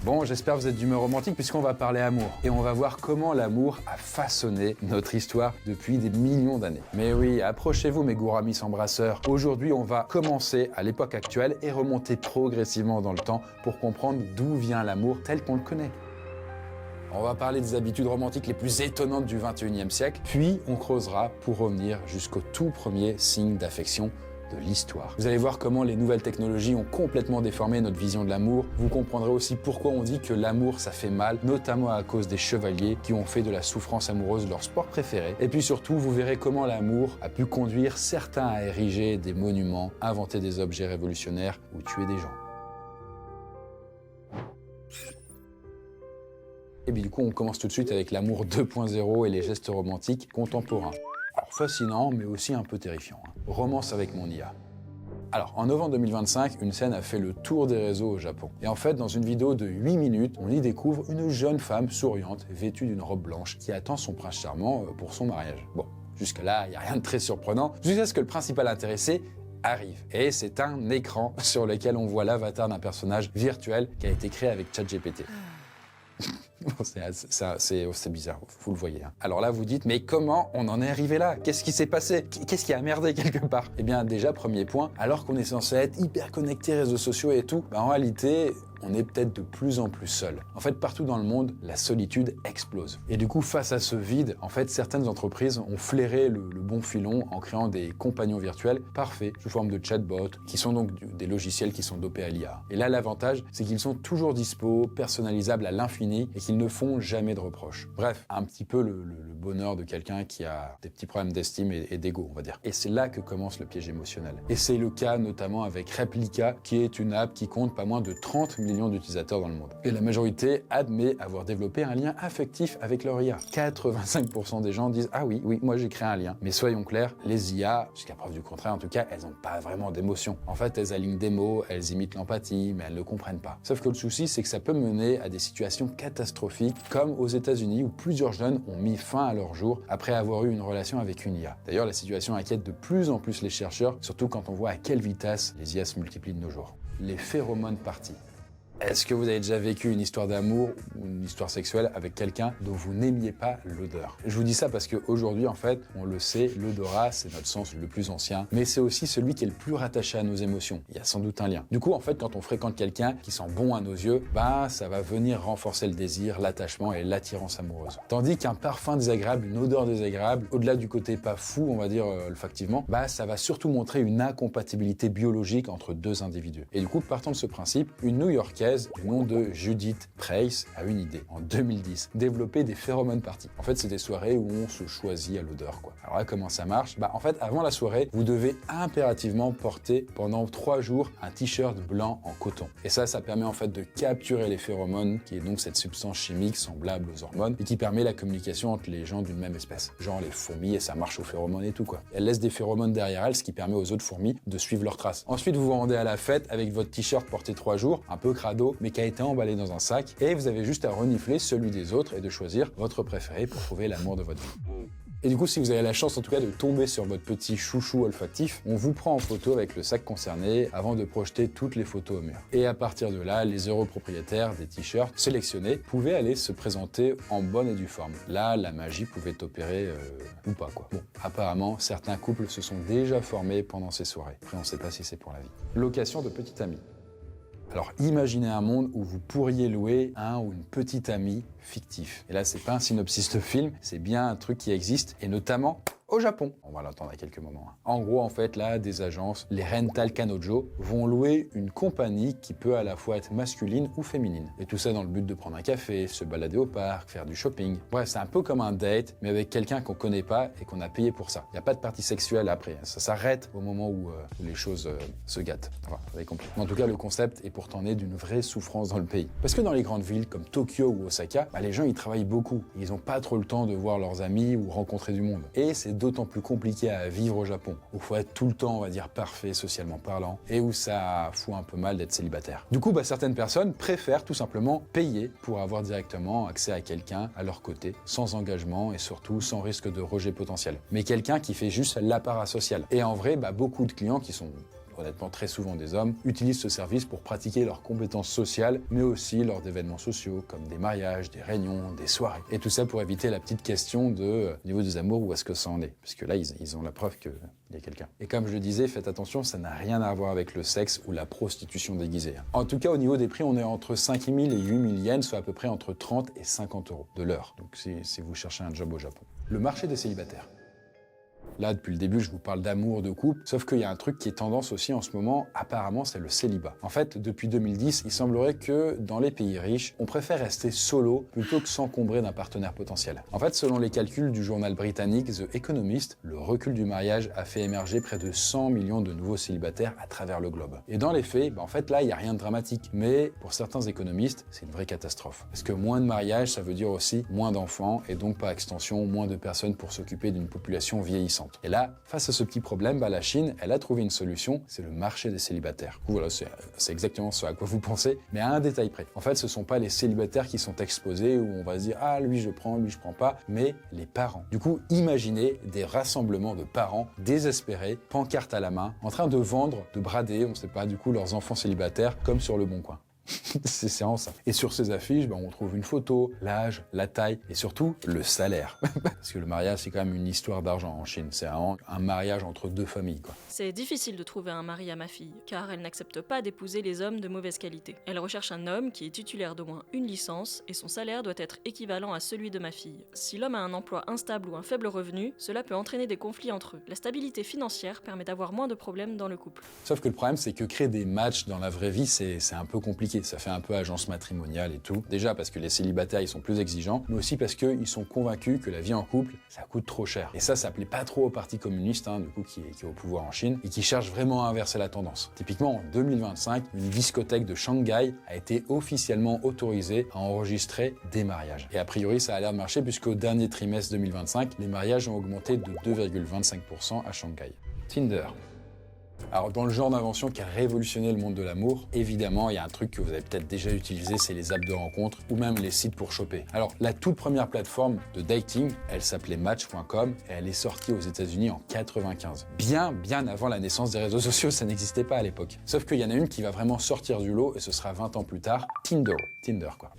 Bon, j'espère que vous êtes d'humeur romantique puisqu'on va parler amour. Et on va voir comment l'amour a façonné notre histoire depuis des millions d'années. Mais oui, approchez-vous mes gouramis embrasseurs. Aujourd'hui, on va commencer à l'époque actuelle et remonter progressivement dans le temps pour comprendre d'où vient l'amour tel qu'on le connaît. On va parler des habitudes romantiques les plus étonnantes du 21e siècle, puis on creusera pour revenir jusqu'au tout premier signe d'affection de l'histoire. Vous allez voir comment les nouvelles technologies ont complètement déformé notre vision de l'amour. Vous comprendrez aussi pourquoi on dit que l'amour ça fait mal, notamment à cause des chevaliers qui ont fait de la souffrance amoureuse leur sport préféré. Et puis surtout, vous verrez comment l'amour a pu conduire certains à ériger des monuments, inventer des objets révolutionnaires ou tuer des gens. Et bien du coup, on commence tout de suite avec l'amour 2.0 et les gestes romantiques contemporains. Alors fascinant, mais aussi un peu terrifiant. Romance avec mon IA. Alors, en novembre 2025, une scène a fait le tour des réseaux au Japon. Et en fait, dans une vidéo de 8 minutes, on y découvre une jeune femme souriante, vêtue d'une robe blanche, qui attend son prince charmant pour son mariage. Bon, jusque-là, il n'y a rien de très surprenant, jusqu'à ce que le principal intéressé arrive. Et c'est un écran sur lequel on voit l'avatar d'un personnage virtuel qui a été créé avec ChatGPT. C'est bizarre, vous le voyez. Alors là, vous dites, mais comment on en est arrivé là? Qu'est-ce qui s'est passé? Qu'est-ce qui a merdé quelque part? Eh bien, déjà, premier point, alors qu'on est censé être hyper connecté, réseaux sociaux et tout, en réalité, on est peut-être de plus en plus seul. En fait, partout dans le monde, la solitude explose. Et du coup, face à ce vide, en fait, certaines entreprises ont flairé le bon filon en créant des compagnons virtuels parfaits sous forme de chatbots, qui sont donc des logiciels qui sont dopés à l'IA. Et là, l'avantage, c'est qu'ils sont toujours dispo, personnalisables à l'infini et qu'ils ne font jamais de reproches. Bref, un petit peu le bonheur de quelqu'un qui a des petits problèmes d'estime et d'ego, on va dire. Et c'est là que commence le piège émotionnel. Et c'est le cas notamment avec Replika, qui est une app qui compte pas moins de 30 millions d'utilisateurs dans le monde. Et la majorité admet avoir développé un lien affectif avec leur IA. 85% des gens disent « Ah oui, moi j'ai créé un lien ». Mais soyons clairs, les IA, jusqu'à preuve du contraire en tout cas, elles n'ont pas vraiment d'émotion. En fait, elles alignent des mots, elles imitent l'empathie, mais elles ne comprennent pas. Sauf que le souci, c'est que ça peut mener à des situations catastrophiques, comme aux États-Unis où plusieurs jeunes ont mis fin à leur jour après avoir eu une relation avec une IA. D'ailleurs, la situation inquiète de plus en plus les chercheurs, surtout quand on voit à quelle vitesse les IA se multiplient de nos jours. Les phéromones parties. Est-ce que vous avez déjà vécu une histoire d'amour ou une histoire sexuelle avec quelqu'un dont vous n'aimiez pas l'odeur? Je vous dis ça parce qu'aujourd'hui, en fait, on le sait, l'odorat, c'est notre sens le plus ancien, mais c'est aussi celui qui est le plus rattaché à nos émotions. Il y a sans doute un lien. Du coup, en fait, quand on fréquente quelqu'un qui sent bon à nos yeux, ça va venir renforcer le désir, l'attachement et l'attirance amoureuse. Tandis qu'un parfum désagréable, une odeur désagréable, au-delà du côté pas fou, on va dire olfactivement, ça va surtout montrer une incompatibilité biologique entre deux individus. Et du coup, partant de ce principe, une New-Yorkaise du nom de Judith Preis a une idée, en 2010, développer des phéromones parties. En fait, c'est des soirées où on se choisit à l'odeur, quoi. Alors là, comment ça marche? En fait, avant la soirée, vous devez impérativement porter pendant 3 jours un t-shirt blanc en coton. Et ça permet en fait de capturer les phéromones, qui est donc cette substance chimique semblable aux hormones, et qui permet la communication entre les gens d'une même espèce. Genre les fourmis, et ça marche aux phéromones et tout, quoi. Elles laissent des phéromones derrière elles, ce qui permet aux autres fourmis de suivre leurs traces. Ensuite, vous vous rendez à la fête avec votre t-shirt porté 3 jours, un peu crado, mais qui a été emballé dans un sac, et vous avez juste à renifler celui des autres et de choisir votre préféré pour trouver l'amour de votre vie. Et du coup, si vous avez la chance en tout cas de tomber sur votre petit chouchou olfactif, on vous prend en photo avec le sac concerné avant de projeter toutes les photos au mur. Et à partir de là, les heureux propriétaires des t-shirts sélectionnés pouvaient aller se présenter en bonne et due forme. Là, la magie pouvait opérer ou pas, quoi. Bon, apparemment, certains couples se sont déjà formés pendant ces soirées. Après, on ne sait pas si c'est pour la vie. Location de petit ami. Alors imaginez un monde où vous pourriez louer un ou une petite amie fictif. Et là, c'est pas un synopsis de film, c'est bien un truc qui existe, et notamment au Japon. On va l'entendre à quelques moments. En gros, en fait, là, des agences, les Rental Kanojo, vont louer une compagnie qui peut à la fois être masculine ou féminine. Et tout ça dans le but de prendre un café, se balader au parc, faire du shopping. Bref, c'est un peu comme un date, mais avec quelqu'un qu'on connaît pas et qu'on a payé pour ça. Il n'y a pas de partie sexuelle après. Ça s'arrête au moment où les choses se gâtent. Enfin, vous avez compris. En tout cas, le concept est pourtant né d'une vraie souffrance dans le pays. Parce que dans les grandes villes comme Tokyo ou Osaka, les gens ils travaillent beaucoup. Ils n'ont pas trop le temps de voir leurs amis ou rencontrer du monde. Et c'est d'autant plus compliqué à vivre au Japon, où il faut être tout le temps, on va dire, parfait socialement parlant, et où ça fout un peu mal d'être célibataire. Du coup, certaines personnes préfèrent tout simplement payer pour avoir directement accès à quelqu'un à leur côté, sans engagement et surtout sans risque de rejet potentiel. Mais quelqu'un qui fait juste la parasociale. Et en vrai, beaucoup de clients qui sont honnêtement très souvent des hommes, utilisent ce service pour pratiquer leurs compétences sociales, mais aussi lors d'événements sociaux comme des mariages, des réunions, des soirées. Et tout ça pour éviter la petite question de niveau des amours, où est-ce que ça en est? Parce que là, ils ont la preuve qu'il y a quelqu'un. Et comme je le disais, faites attention, ça n'a rien à voir avec le sexe ou la prostitution déguisée. En tout cas, au niveau des prix, on est entre 5 000 et 8 000 yens, soit à peu près entre 30 et 50 euros de l'heure. Donc si vous cherchez un job au Japon. Le marché des célibataires. Là, depuis le début, je vous parle d'amour, de couple, sauf qu'il y a un truc qui est tendance aussi en ce moment, apparemment, c'est le célibat. En fait, depuis 2010, il semblerait que dans les pays riches, on préfère rester solo plutôt que s'encombrer d'un partenaire potentiel. En fait, selon les calculs du journal britannique The Economist, le recul du mariage a fait émerger près de 100 millions de nouveaux célibataires à travers le globe. Et dans les faits, en fait, là, il n'y a rien de dramatique. Mais pour certains économistes, c'est une vraie catastrophe. Parce que moins de mariages, ça veut dire aussi moins d'enfants, et donc par extension, moins de personnes pour s'occuper d'une population vieillissante. Et là, face à ce petit problème, la Chine, elle a trouvé une solution, c'est le marché des célibataires. Voilà, c'est exactement ce à quoi vous pensez, mais à un détail près. En fait, ce sont pas les célibataires qui sont exposés, où on va se dire « Ah, lui je prends pas », mais les parents. Du coup, imaginez des rassemblements de parents désespérés, pancarte à la main, en train de vendre, de brader, on sait pas, du coup, leurs enfants célibataires, comme sur Le Bon Coin. C'est vraiment ça. Et sur ces affiches, on trouve une photo, l'âge, la taille et surtout le salaire. Parce que le mariage, c'est quand même une histoire d'argent en Chine. C'est un mariage entre deux familles, quoi. C'est difficile de trouver un mari à ma fille, car elle n'accepte pas d'épouser les hommes de mauvaise qualité. Elle recherche un homme qui est titulaire d'au moins une licence et son salaire doit être équivalent à celui de ma fille. Si l'homme a un emploi instable ou un faible revenu, cela peut entraîner des conflits entre eux. La stabilité financière permet d'avoir moins de problèmes dans le couple. Sauf que le problème, c'est que créer des matchs dans la vraie vie, c'est un peu compliqué. Ça fait un peu agence matrimoniale et tout. Déjà parce que les célibataires, ils sont plus exigeants, mais aussi parce qu'ils sont convaincus que la vie en couple, ça coûte trop cher. Et ça plaît pas trop au parti communiste, du coup, qui est au pouvoir en Chine, et qui cherche vraiment à inverser la tendance. Typiquement, en 2025, une discothèque de Shanghai a été officiellement autorisée à enregistrer des mariages. Et a priori, ça a l'air de marcher puisqu'au dernier trimestre 2025, les mariages ont augmenté de 2,25% à Shanghai. Tinder. Alors, dans le genre d'invention qui a révolutionné le monde de l'amour, évidemment, il y a un truc que vous avez peut-être déjà utilisé, c'est les apps de rencontre ou même les sites pour choper. Alors, la toute première plateforme de dating, elle s'appelait Match.com et elle est sortie aux États-Unis en 95. Bien avant la naissance des réseaux sociaux, ça n'existait pas à l'époque. Sauf qu'il y en a une qui va vraiment sortir du lot et ce sera 20 ans plus tard, Tinder.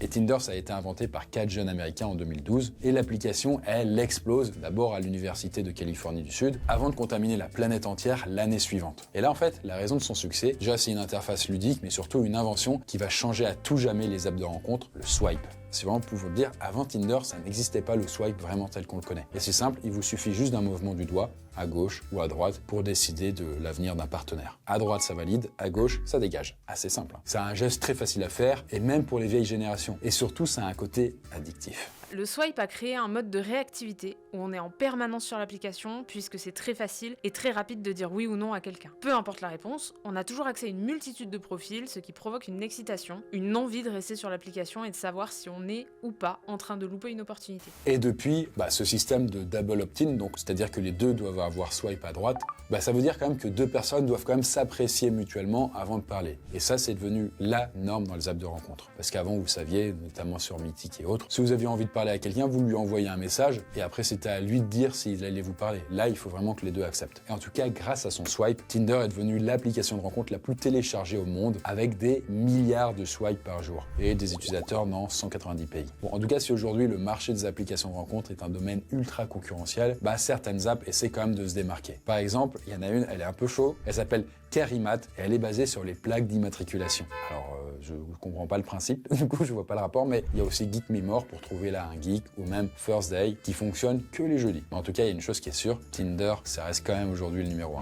Et Tinder, ça a été inventé par 4 jeunes américains en 2012 et l'application, elle explose d'abord à l'université de Californie du Sud avant de contaminer la planète entière l'année suivante. Et là, en fait, la raison de son succès, déjà, c'est une interface ludique, mais surtout une invention qui va changer à tout jamais les apps de rencontre, le swipe. C'est vraiment pour vous le dire, avant Tinder, ça n'existait pas le swipe vraiment tel qu'on le connaît. Et c'est simple, il vous suffit juste d'un mouvement du doigt, à gauche ou à droite, pour décider de l'avenir d'un partenaire. À droite, ça valide, à gauche, ça dégage. Assez simple. C'est un geste très facile à faire, et même pour les vieilles générations. Et surtout, ça a un côté addictif. Le swipe a créé un mode de réactivité où on est en permanence sur l'application puisque c'est très facile et très rapide de dire oui ou non à quelqu'un. Peu importe la réponse, on a toujours accès à une multitude de profils, ce qui provoque une excitation, une envie de rester sur l'application et de savoir si on est ou pas en train de louper une opportunité. Et depuis, ce système de double opt-in, donc c'est-à-dire que les deux doivent avoir swipe à droite, ça veut dire quand même que deux personnes doivent quand même s'apprécier mutuellement avant de parler. Et ça, c'est devenu la norme dans les apps de rencontre. Parce qu'avant, vous saviez, notamment sur Mythic et autres, si vous aviez envie de parler à quelqu'un, vous lui envoyez un message et après c'était à lui de dire s'il allait vous parler. Là, il faut vraiment que les deux acceptent. Et en tout cas, grâce à son swipe, Tinder est devenue l'application de rencontre la plus téléchargée au monde avec des milliards de swipes par jour et des utilisateurs dans 190 pays. Bon, en tout cas, si aujourd'hui le marché des applications de rencontre est un domaine ultra concurrentiel, certaines apps essaient quand même de se démarquer. Par exemple, il y en a une, elle est un peu chaude, elle s'appelle Carimat et elle est basée sur les plaques d'immatriculation. Alors, je comprends pas le principe, du coup je vois pas le rapport, mais il y a aussi Geek Me More pour trouver là un geek ou même First Day qui fonctionne que les jeudis. Mais en tout cas, il y a une chose qui est sûre, Tinder, ça reste quand même aujourd'hui le numéro 1.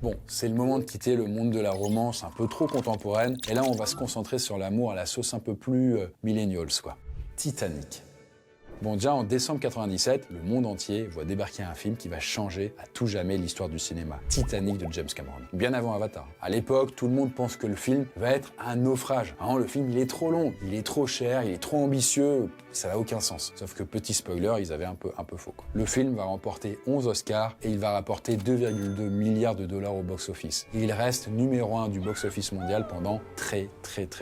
Bon, c'est le moment de quitter le monde de la romance un peu trop contemporaine, et là on va se concentrer sur l'amour à la sauce un peu plus millennials, quoi. Titanic. Bon, déjà en décembre 97, le monde entier voit débarquer un film qui va changer à tout jamais l'histoire du cinéma. Titanic de James Cameron. Bien avant Avatar. À l'époque, tout le monde pense que le film va être un naufrage. Le film, il est trop long, il est trop cher, il est trop ambitieux. ça n'a aucun sens. Sauf que petit spoiler, ils avaient un peu faux, quoi. Le film va remporter 11 Oscars et il va rapporter 2,2 milliards de dollars au box-office. Et il reste numéro 1 du box-office mondial pendant très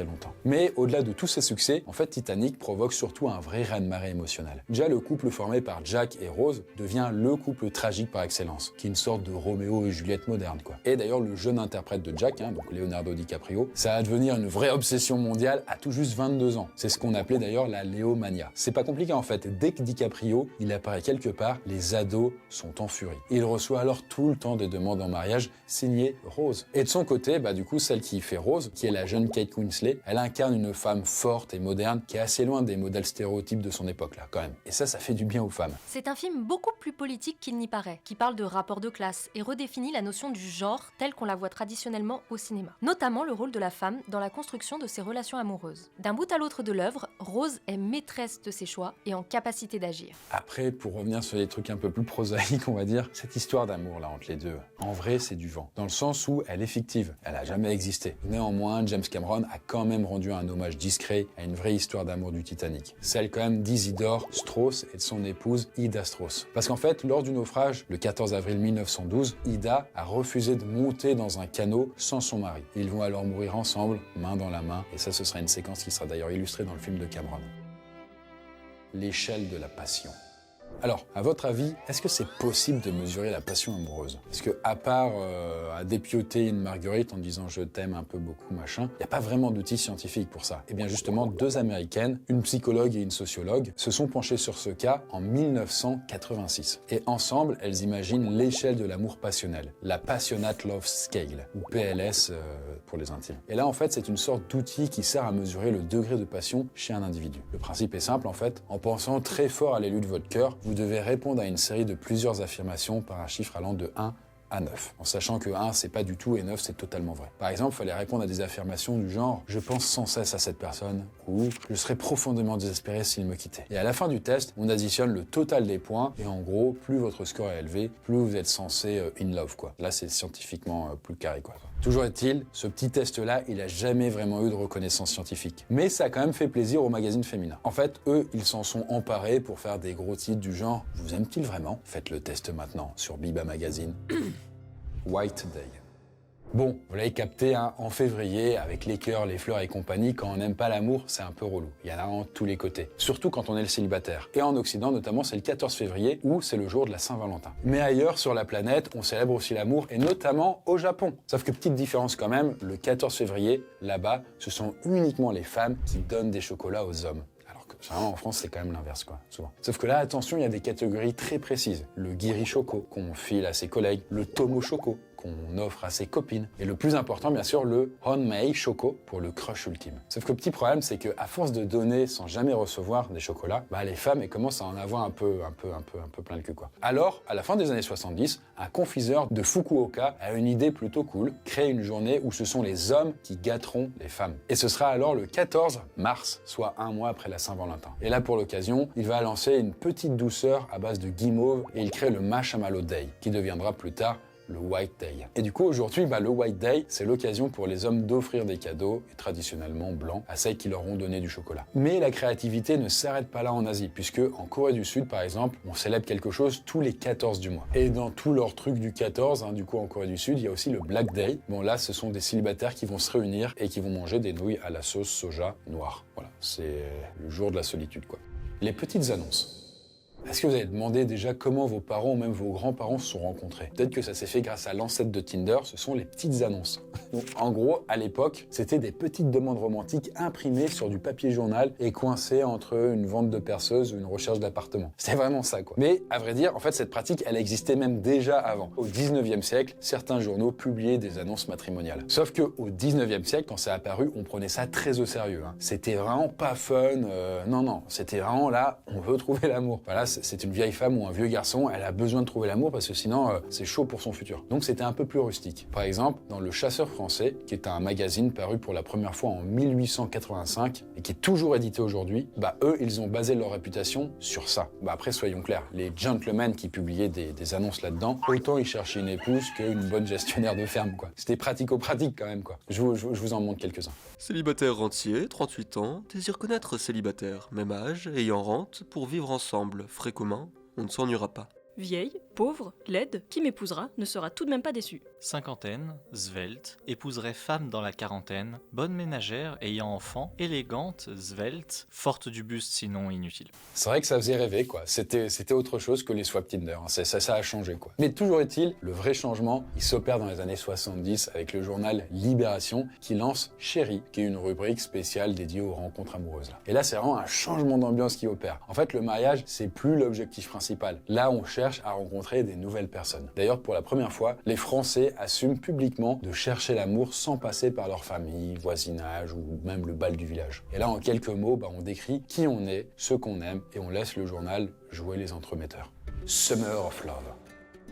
longtemps. Mais au-delà de tous ces succès, en fait Titanic provoque surtout un vrai raz-de-marée émotionnel. Déjà, le couple formé par Jack et Rose devient le couple tragique par excellence, qui est une sorte de Roméo et Juliette moderne, quoi. Et d'ailleurs, le jeune interprète de Jack, donc Leonardo DiCaprio, ça va devenir une vraie obsession mondiale à tout juste 22 ans. C'est ce qu'on appelait d'ailleurs la Léomania. C'est pas compliqué en fait. Dès que DiCaprio, il apparaît quelque part, les ados sont en furie. Il reçoit alors tout le temps des demandes en mariage signées Rose. Et de son côté, du coup, celle qui fait Rose, qui est la jeune Kate Winslet, elle incarne une femme forte et moderne qui est assez loin des modèles stéréotypes de son époque là, quand même. Et ça fait du bien aux femmes. C'est un film beaucoup plus politique qu'il n'y paraît, qui parle de rapport de classe et redéfinit la notion du genre telle qu'on la voit traditionnellement au cinéma. Notamment le rôle de la femme dans la construction de ses relations amoureuses. D'un bout à l'autre de l'œuvre, Rose est maîtresse de ses choix et en capacité d'agir. Après, pour revenir sur les trucs un peu plus prosaïques, on va dire, cette histoire d'amour là entre les deux, en vrai c'est du vent. Dans le sens où elle est fictive, elle a jamais existé. Néanmoins, James Cameron a quand même rendu un hommage discret à une vraie histoire d'amour du Titanic. Celle quand même d'Isidore Strauss et de son épouse Ida Strauss. Parce qu'en fait, lors du naufrage, le 14 avril 1912, Ida a refusé de monter dans un canot sans son mari. Ils vont alors mourir ensemble, main dans la main, et ça ce sera une séquence qui sera d'ailleurs illustrée dans le film de Cameron. L'échelle de la passion. Alors, à votre avis, est-ce que c'est possible de mesurer la passion amoureuse? Parce que, à part à dépioter une marguerite en disant je t'aime un peu beaucoup, machin, il n'y a pas vraiment d'outils scientifiques pour ça. Et bien justement, 2 Américaines, une psychologue et une sociologue, se sont penchées sur ce cas en 1986. Et ensemble, elles imaginent l'échelle de l'amour passionnel, la Passionate Love Scale, ou PLS pour les intimes. Et là, en fait, c'est une sorte d'outil qui sert à mesurer le degré de passion chez un individu. Le principe est simple, en fait. En pensant très fort à l'élu de votre cœur, vous devez répondre à une série de plusieurs affirmations par un chiffre allant de 1 à 9. En sachant que 1 c'est pas du tout et 9 c'est totalement vrai. Par exemple, il fallait répondre à des affirmations du genre « je pense sans cesse à cette personne » ou « je serais profondément désespéré s'il me quittait ». Et à la fin du test, on additionne le total des points et en gros, plus votre score est élevé, plus vous êtes censé in love, quoi. Là, c'est scientifiquement plus carré, quoi. Toujours est-il, ce petit test-là, il a jamais vraiment eu de reconnaissance scientifique. Mais ça a quand même fait plaisir aux magazines féminins. En fait, eux, ils s'en sont emparés pour faire des gros titres du genre « vous aime-t-il vraiment ? Faites le test maintenant sur Biba Magazine. » White Day. Bon, vous l'avez capté, hein, en février, avec les cœurs, les fleurs et compagnie, quand on n'aime pas l'amour, c'est un peu relou. Il y en a en tous les côtés. Surtout quand on est le célibataire. Et en Occident, notamment, c'est le 14 février, où c'est le jour de la Saint-Valentin. Mais ailleurs, sur la planète, on célèbre aussi l'amour, et notamment au Japon. Sauf que petite différence quand même, le 14 février, là-bas, ce sont uniquement les femmes qui donnent des chocolats aux hommes. Généralement, en France, c'est quand même l'inverse, quoi, souvent. Sauf que là, attention, il y a des catégories très précises. Le Giri Choco, qu'on file à ses collègues. Le Tomo Choco, qu'on offre à ses copines. Et le plus important, bien sûr, le Honmei Choco, pour le crush ultime. Sauf que le petit problème, c'est qu'à force de donner sans jamais recevoir des chocolats, les femmes, elles commencent à en avoir un peu plein le cul, quoi. Alors, à la fin des années 70, un confiseur de Fukuoka a une idée plutôt cool, créer une journée où ce sont les hommes qui gâteront les femmes. Et ce sera alors le 14 mars, soit un mois après la Saint-Valentin. Et là, pour l'occasion, il va lancer une petite douceur à base de guimauve et il crée le Marshmallow Day, qui deviendra plus tard le White Day. Et du coup, aujourd'hui, le White Day, c'est l'occasion pour les hommes d'offrir des cadeaux, et traditionnellement blancs, à celles qui leur ont donné du chocolat. Mais la créativité ne s'arrête pas là en Asie, puisque en Corée du Sud, par exemple, on célèbre quelque chose tous les 14 du mois. Et dans tous leurs trucs du 14, du coup, en Corée du Sud, il y a aussi le Black Day. Bon, là, ce sont des célibataires qui vont se réunir et qui vont manger des nouilles à la sauce soja noire. Voilà, c'est le jour de la solitude, quoi. Les petites annonces. Est-ce que vous avez demandé déjà comment vos parents ou même vos grands-parents se sont rencontrés? Peut-être que ça s'est fait grâce à l'ancêtre de Tinder, ce sont les petites annonces. Donc, en gros, à l'époque, c'était des petites demandes romantiques imprimées sur du papier journal et coincées entre une vente de perceuse ou une recherche d'appartement. C'était vraiment ça, quoi. Mais à vrai dire, en fait, cette pratique, elle existait même déjà avant. Au 19e siècle, certains journaux publiaient des annonces matrimoniales. Sauf que au 19e siècle, quand ça a apparu, on prenait ça très au sérieux. C'était vraiment pas fun. Non, c'était vraiment là, on veut trouver l'amour. Voilà, c'est une vieille femme ou un vieux garçon, elle a besoin de trouver l'amour parce que sinon, c'est chaud pour son futur. Donc c'était un peu plus rustique. Par exemple, dans Le Chasseur français, qui est un magazine paru pour la première fois en 1885 et qui est toujours édité aujourd'hui, eux, ils ont basé leur réputation sur ça. Après, soyons clairs, les gentlemen qui publiaient des annonces là-dedans, autant ils cherchaient une épouse qu'une bonne gestionnaire de ferme, quoi. C'était pratico-pratique quand même, quoi. Je vous en montre quelques-uns. Célibataire rentier, 38 ans, désire connaître célibataire, même âge, ayant rente, pour vivre ensemble, frais communs, on ne s'ennuiera pas. Vieille, pauvre, laide, qui m'épousera ne sera tout de même pas déçu. Cinquantaine, svelte, épouserait femme dans la quarantaine, bonne ménagère, ayant enfant, élégante, svelte, forte du buste sinon inutile. C'est vrai que ça faisait rêver, quoi. C'était autre chose que les swap Tinder. Ça a changé, quoi. Mais toujours est-il, le vrai changement, il s'opère dans les années 70 avec le journal Libération qui lance Chérie, qui est une rubrique spéciale dédiée aux rencontres amoureuses. Là. Et là, c'est vraiment un changement d'ambiance qui opère. En fait, le mariage, c'est plus l'objectif principal. Là, on cherche à rencontrer des nouvelles personnes. D'ailleurs, pour la première fois, les Français assument publiquement de chercher l'amour sans passer par leur famille, voisinage ou même le bal du village. Et là, en quelques mots, on décrit qui on est, ce qu'on aime, et on laisse le journal jouer les entremetteurs. Summer of Love.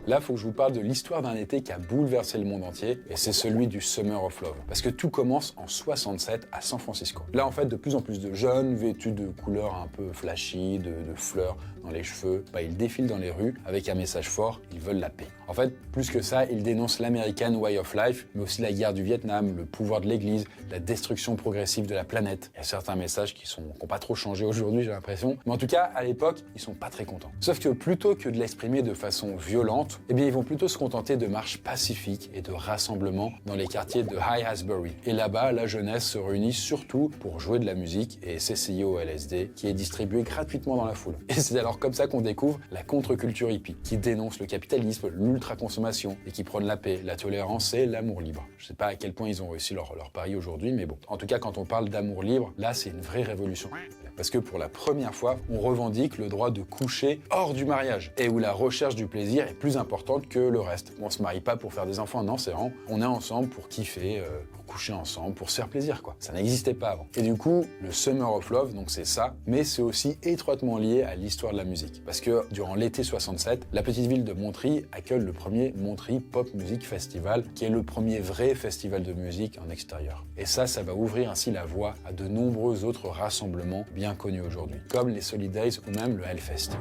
Là, il faut que je vous parle de l'histoire d'un été qui a bouleversé le monde entier, et c'est celui du Summer of Love. Parce que tout commence en 67 à San Francisco. Là, en fait, de plus en plus de jeunes, vêtus de couleurs un peu flashy, de fleurs dans les cheveux, ils défilent dans les rues avec un message fort, ils veulent la paix. En fait, plus que ça, ils dénoncent l'American Way of Life, mais aussi la guerre du Vietnam, le pouvoir de l'Église, la destruction progressive de la planète. Il y a certains messages qui n'ont pas trop changé aujourd'hui, j'ai l'impression. Mais en tout cas, à l'époque, ils sont pas très contents. Sauf que plutôt que de l'exprimer de façon violente, ils vont plutôt se contenter de marches pacifiques et de rassemblements dans les quartiers de High Asbury. Et là-bas, la jeunesse se réunit surtout pour jouer de la musique et s'essayer au LSD, qui est distribué gratuitement dans la foule. Et c'est alors comme ça qu'on découvre la contre-culture hippie, qui dénonce le capitalisme, l'ultra-consommation, et qui prône la paix, la tolérance et l'amour libre. Je sais pas à quel point ils ont réussi leur pari aujourd'hui, mais bon. En tout cas, quand on parle d'amour libre, là, c'est une vraie révolution. Parce que pour la première fois, on revendique le droit de coucher hors du mariage, et où la recherche du plaisir est plus importante que le reste. On se marie pas pour faire des enfants, non, c'est vraiment, on est ensemble pour kiffer, pour coucher ensemble, pour se faire plaisir, quoi. Ça n'existait pas avant. Et du coup, le Summer of Love, donc c'est ça, mais c'est aussi étroitement lié à l'histoire de la musique. Parce que durant l'été 67, la petite ville de Montry accueille le premier Montry Pop Music Festival, qui est le premier vrai festival de musique en extérieur. Et ça va ouvrir ainsi la voie à de nombreux autres rassemblements bien connus aujourd'hui, comme les Solid Days ou même le Hellfest.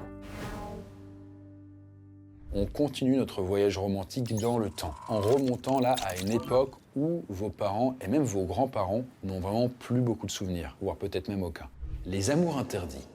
On continue notre voyage romantique dans le temps, en remontant là à une époque où vos parents et même vos grands-parents n'ont vraiment plus beaucoup de souvenirs, voire peut-être même aucun. Les amours interdits.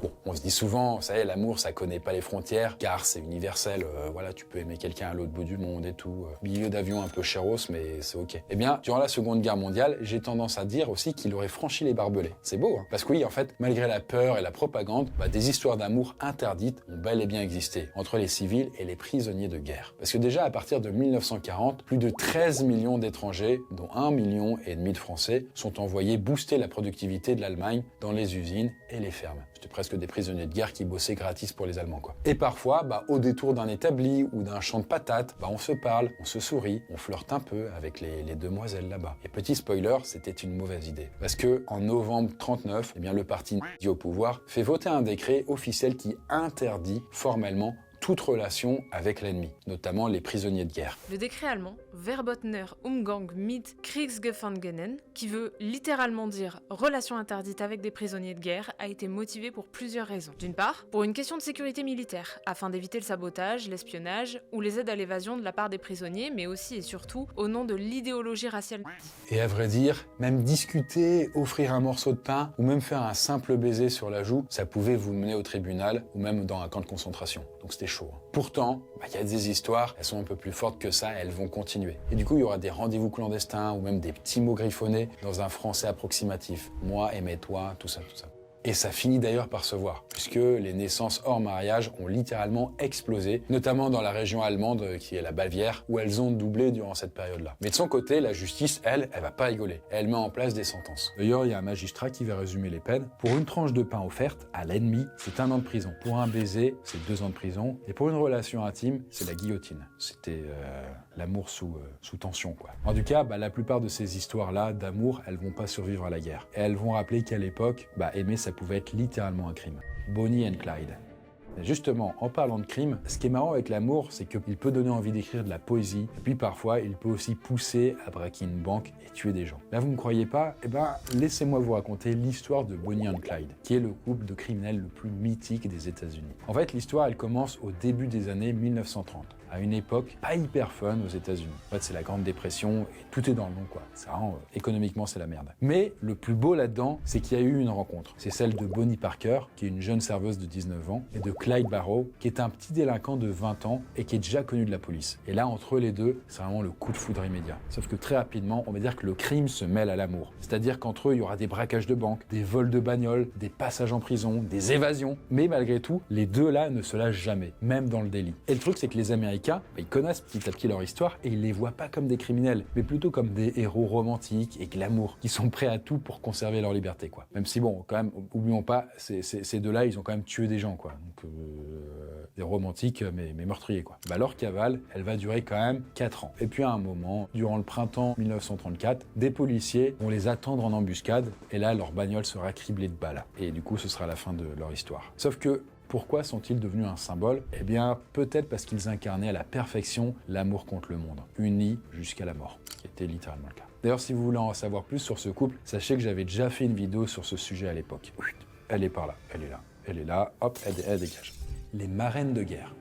Bon, on se dit souvent, vous savez, l'amour, ça connaît pas les frontières, car c'est universel. Voilà, tu peux aimer quelqu'un à l'autre bout du monde et tout. Milieu d'avion un peu chéros, mais c'est ok. Eh bien, durant la Seconde Guerre mondiale, j'ai tendance à dire aussi qu'il aurait franchi les barbelés. C'est beau, hein. Parce que oui, en fait, malgré la peur et la propagande, des histoires d'amour interdites ont bel et bien existé entre les civils et les prisonniers de guerre. Parce que déjà, à partir de 1940, plus de 13 millions d'étrangers, dont 1,5 million de Français, sont envoyés booster la productivité de l'Allemagne dans les usines et les fermes. C'était presque des prisonniers de guerre qui bossaient gratis pour les Allemands, quoi. Et parfois, au détour d'un établi ou d'un champ de patates, on se parle, on se sourit, on flirte un peu avec les demoiselles là-bas. Et petit spoiler, c'était une mauvaise idée. Parce que en novembre 39, le parti nazi au pouvoir fait voter un décret officiel qui interdit formellement toute relation avec l'ennemi, notamment les prisonniers de guerre. Le décret allemand Verbotner Umgang mit Kriegsgefangenen, qui veut littéralement dire relation interdite avec des prisonniers de guerre, a été motivé pour plusieurs raisons. D'une part, pour une question de sécurité militaire, afin d'éviter le sabotage, l'espionnage ou les aides à l'évasion de la part des prisonniers, mais aussi et surtout au nom de l'idéologie raciale. Et à vrai dire, même discuter, offrir un morceau de pain ou même faire un simple baiser sur la joue, ça pouvait vous mener au tribunal ou même dans un camp de concentration. Donc c'était chaud. Pourtant, il y a des histoires, elles sont un peu plus fortes que ça, elles vont continuer. Et du coup, il y aura des rendez-vous clandestins ou même des petits mots griffonnés dans un français approximatif. Moi, aimais toi, tout ça, tout ça. Et ça finit d'ailleurs par se voir, puisque les naissances hors mariage ont littéralement explosé, notamment dans la région allemande qui est la Bavière, où elles ont doublé durant cette période-là. Mais de son côté, la justice, elle va pas rigoler. Elle met en place des sentences. D'ailleurs, il y a un magistrat qui va résumer les peines. Pour une tranche de pain offerte à l'ennemi, c'est 1 an de prison. Pour un baiser, c'est 2 ans de prison. Et pour une relation intime, c'est la guillotine. C'était l'amour sous tension, quoi. En tout cas, la plupart de ces histoires-là d'amour, elles vont pas survivre à la guerre. Et elles vont rappeler qu'à l'époque, aimer, ça pouvait être littéralement un crime. Bonnie and Clyde. Et justement, en parlant de crime, ce qui est marrant avec l'amour, c'est qu'il peut donner envie d'écrire de la poésie, et puis parfois, il peut aussi pousser à braquer une banque et tuer des gens. Là, vous ne me croyez pas? Eh ben, laissez-moi vous raconter l'histoire de Bonnie and Clyde, qui est le couple de criminels le plus mythique des États-Unis. En fait, l'histoire, elle commence au début des années 1930. À une époque pas hyper fun aux États-Unis. En fait, c'est la Grande Dépression et tout est dans le nom, quoi. Ça rend, économiquement, c'est la merde. Mais le plus beau là-dedans, c'est qu'il y a eu une rencontre. C'est celle de Bonnie Parker, qui est une jeune serveuse de 19 ans, et de Clyde Barrow, qui est un petit délinquant de 20 ans et qui est déjà connu de la police. Et là, entre les deux, c'est vraiment le coup de foudre immédiat. Sauf que très rapidement, on va dire que le crime se mêle à l'amour. C'est-à-dire qu'entre eux, il y aura des braquages de banques, des vols de bagnoles, des passages en prison, des évasions. Mais malgré tout, les deux là ne se lâchent jamais, même dans le délit. Et le truc, c'est que les Américains, ils connaissent petit à petit leur histoire et ils les voient pas comme des criminels, mais plutôt comme des héros romantiques et glamour, qui sont prêts à tout pour conserver leur liberté, quoi. Même si bon, quand même, oublions pas, ces deux-là, ils ont quand même tué des gens, quoi. Donc, des romantiques, mais meurtriers, quoi. Bah, leur cavale, elle va durer quand même 4 ans. Et puis à un moment, durant le printemps 1934, des policiers vont les attendre en embuscade, et là, leur bagnole sera criblée de balles. Et du coup, ce sera la fin de leur histoire. Sauf que, pourquoi sont-ils devenus un symbole? Eh bien, peut-être parce qu'ils incarnaient à la perfection l'amour contre le monde, unis jusqu'à la mort, ce qui était littéralement le cas. D'ailleurs, si vous voulez en savoir plus sur ce couple, sachez que j'avais déjà fait une vidéo sur ce sujet à l'époque. Elle est par là, elle est là, elle est là, hop, elle dégage. Les marraines de guerre.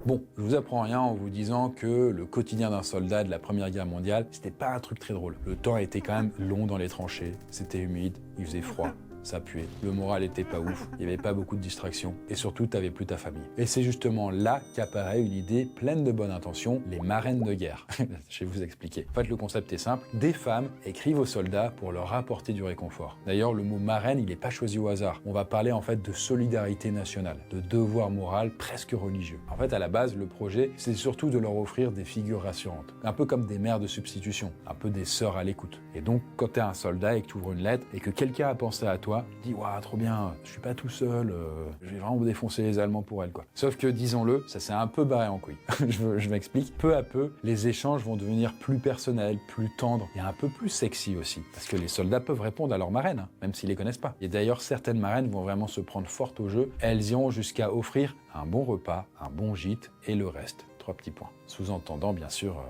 Bon, je vous apprends rien en vous disant que le quotidien d'un soldat de la Première Guerre mondiale, c'était pas un truc très drôle. Le temps était quand même long dans les tranchées, c'était humide, il faisait froid. Ça puait, le moral était pas ouf, il y avait pas beaucoup de distractions, et surtout t'avais plus ta famille. Et c'est justement là qu'apparaît une idée pleine de bonnes intentions, les marraines de guerre. Je vais vous expliquer. En fait, le concept est simple, des femmes écrivent aux soldats pour leur apporter du réconfort. D'ailleurs, le mot marraine, il n'est pas choisi au hasard. On va parler en fait de solidarité nationale, de devoir moral presque religieux. En fait, à la base, le projet, c'est surtout de leur offrir des figures rassurantes, un peu comme des mères de substitution, un peu des sœurs à l'écoute. Et donc, quand t'es un soldat et que tu ouvres une lettre et que quelqu'un a pensé à toi, dis waouh, trop bien, je suis pas tout seul, je vais vraiment défoncer les Allemands pour elle, quoi. Sauf que, disons-le, ça s'est un peu barré en couille. je m'explique. Peu à peu, les échanges vont devenir plus personnels, plus tendres et un peu plus sexy aussi. Parce que les soldats peuvent répondre à leur marraine, hein, même s'ils les connaissent pas. Et d'ailleurs, certaines marraines vont vraiment se prendre forte au jeu. Elles iront jusqu'à offrir un bon repas, un bon gîte et le reste. 3 petits points. Sous-entendant, bien sûr,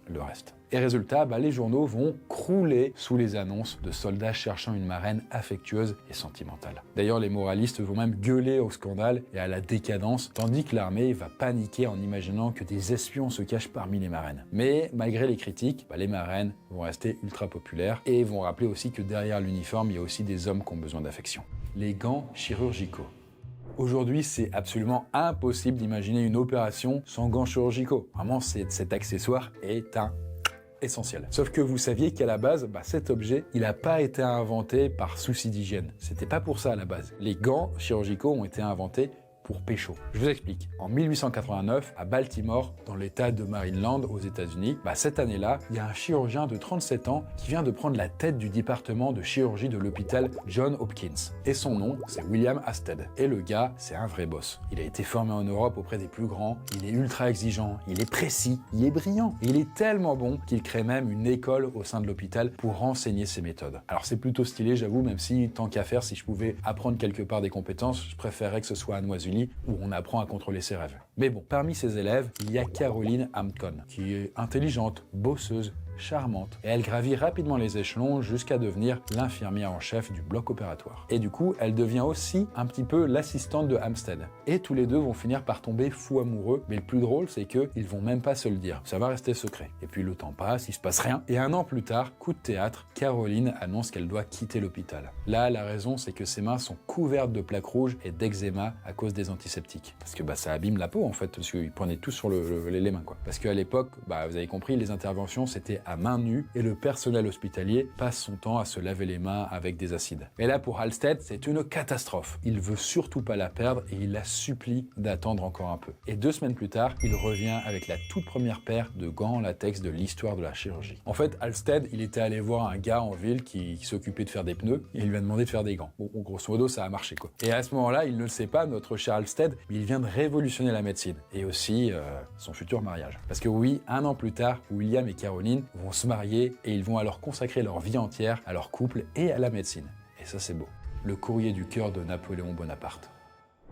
le reste. Et résultat, les journaux vont crouler sous les annonces de soldats cherchant une marraine affectueuse et sentimentale. D'ailleurs, les moralistes vont même gueuler au scandale et à la décadence, tandis que l'armée va paniquer en imaginant que des espions se cachent parmi les marraines. Mais malgré les critiques, les marraines vont rester ultra populaires et vont rappeler aussi que derrière l'uniforme, il y a aussi des hommes qui ont besoin d'affection. Les gants chirurgicaux. Aujourd'hui, c'est absolument impossible d'imaginer une opération sans gants chirurgicaux. Vraiment, cet accessoire est un essentiel. Sauf que vous saviez qu'à la base, cet objet, il n'a pas été inventé par souci d'hygiène. C'était pas pour ça à la base. Les gants chirurgicaux ont été inventés pour pécho. Je vous explique. En 1889, à Baltimore, dans l'état de Maryland, aux États-Unis, cette année-là, il y a un chirurgien de 37 ans qui vient de prendre la tête du département de chirurgie de l'hôpital John Hopkins. Et son nom, c'est William Hasted. Et le gars, c'est un vrai boss. Il a été formé en Europe auprès des plus grands, il est ultra exigeant, il est précis, il est brillant. Et il est tellement bon qu'il crée même une école au sein de l'hôpital pour enseigner ses méthodes. Alors c'est plutôt stylé, j'avoue, même si, tant qu'à faire, si je pouvais apprendre quelque part des compétences, je préférerais que ce soit à Noisy, où on apprend à contrôler ses rêves. Mais bon, parmi ses élèves, il y a Caroline Hampton, qui est intelligente, bosseuse, charmante, et elle gravit rapidement les échelons jusqu'à devenir l'infirmière en chef du bloc opératoire. Et du coup, elle devient aussi un petit peu l'assistante de Hampstead. Et tous les deux vont finir par tomber fous amoureux, mais le plus drôle, c'est qu'ils vont même pas se le dire. Ça va rester secret. Et puis le temps passe, il se passe rien, et 1 an plus tard, coup de théâtre, Caroline annonce qu'elle doit quitter l'hôpital. Là, la raison, c'est que ses mains sont couvertes de plaques rouges et d'eczéma à cause des antiseptiques. Parce que ça abîme la peau, en fait, parce qu'ils prenaient tout sur les mains, quoi. Parce qu'à l'époque, vous avez compris, les interventions, c'était à main nue et le personnel hospitalier passe son temps à se laver les mains avec des acides. Mais là, pour Halstead, c'est une catastrophe. Il veut surtout pas la perdre et il la supplie d'attendre encore un peu. Et 2 semaines plus tard, il revient avec la toute première paire de gants en latex de l'histoire de la chirurgie. En fait, Halstead, il était allé voir un gars en ville qui s'occupait de faire des pneus et il lui a demandé de faire des gants. Bon, grosso modo, ça a marché, quoi. Et à ce moment-là, il ne le sait pas, notre cher Halstead, mais il vient de révolutionner la médecine et aussi son futur mariage. Parce que oui, 1 an plus tard, William et Caroline vont se marier et ils vont alors consacrer leur vie entière à leur couple et à la médecine. Et ça, c'est beau. Le courrier du cœur de Napoléon Bonaparte.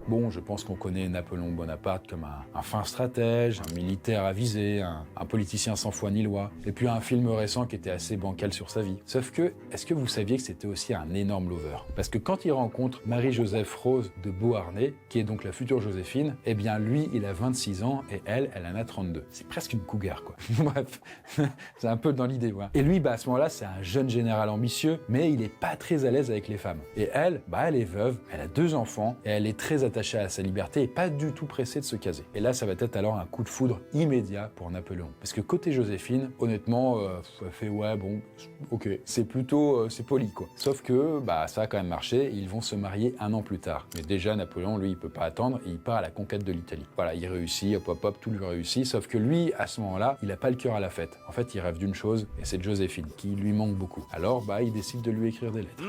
Bon, je pense qu'on connaît Napoléon Bonaparte comme un fin stratège, un militaire avisé, un politicien sans foi ni loi, et puis un film récent qui était assez bancal sur sa vie. Sauf que, est-ce que vous saviez que c'était aussi un énorme lover? Parce que quand il rencontre Marie-Joseph Rose de Beauharnais, qui est donc la future Joséphine, eh bien lui, il a 26 ans et elle en a 32. C'est presque une cougar, quoi. Bref, c'est un peu dans l'idée, voilà. Et lui, à ce moment-là, c'est un jeune général ambitieux, mais il est pas très à l'aise avec les femmes. Et elle, elle est veuve, elle a 2 enfants, et elle est très attachée à sa liberté et pas du tout pressée de se caser. Et là, ça va être alors un coup de foudre immédiat pour Napoléon. Parce que côté Joséphine, honnêtement, elle fait ouais, bon, ok, c'est plutôt, c'est poli, quoi. Sauf que, ça a quand même marché, et ils vont se marier 1 an plus tard. Mais déjà, Napoléon, lui, il peut pas attendre, et il part à la conquête de l'Italie. Voilà, il réussit, hop, tout lui réussit, sauf que lui, à ce moment-là, il a pas le cœur à la fête. En fait, il rêve d'une chose, et c'est de Joséphine, qui lui manque beaucoup. Alors, il décide de lui écrire des lettres.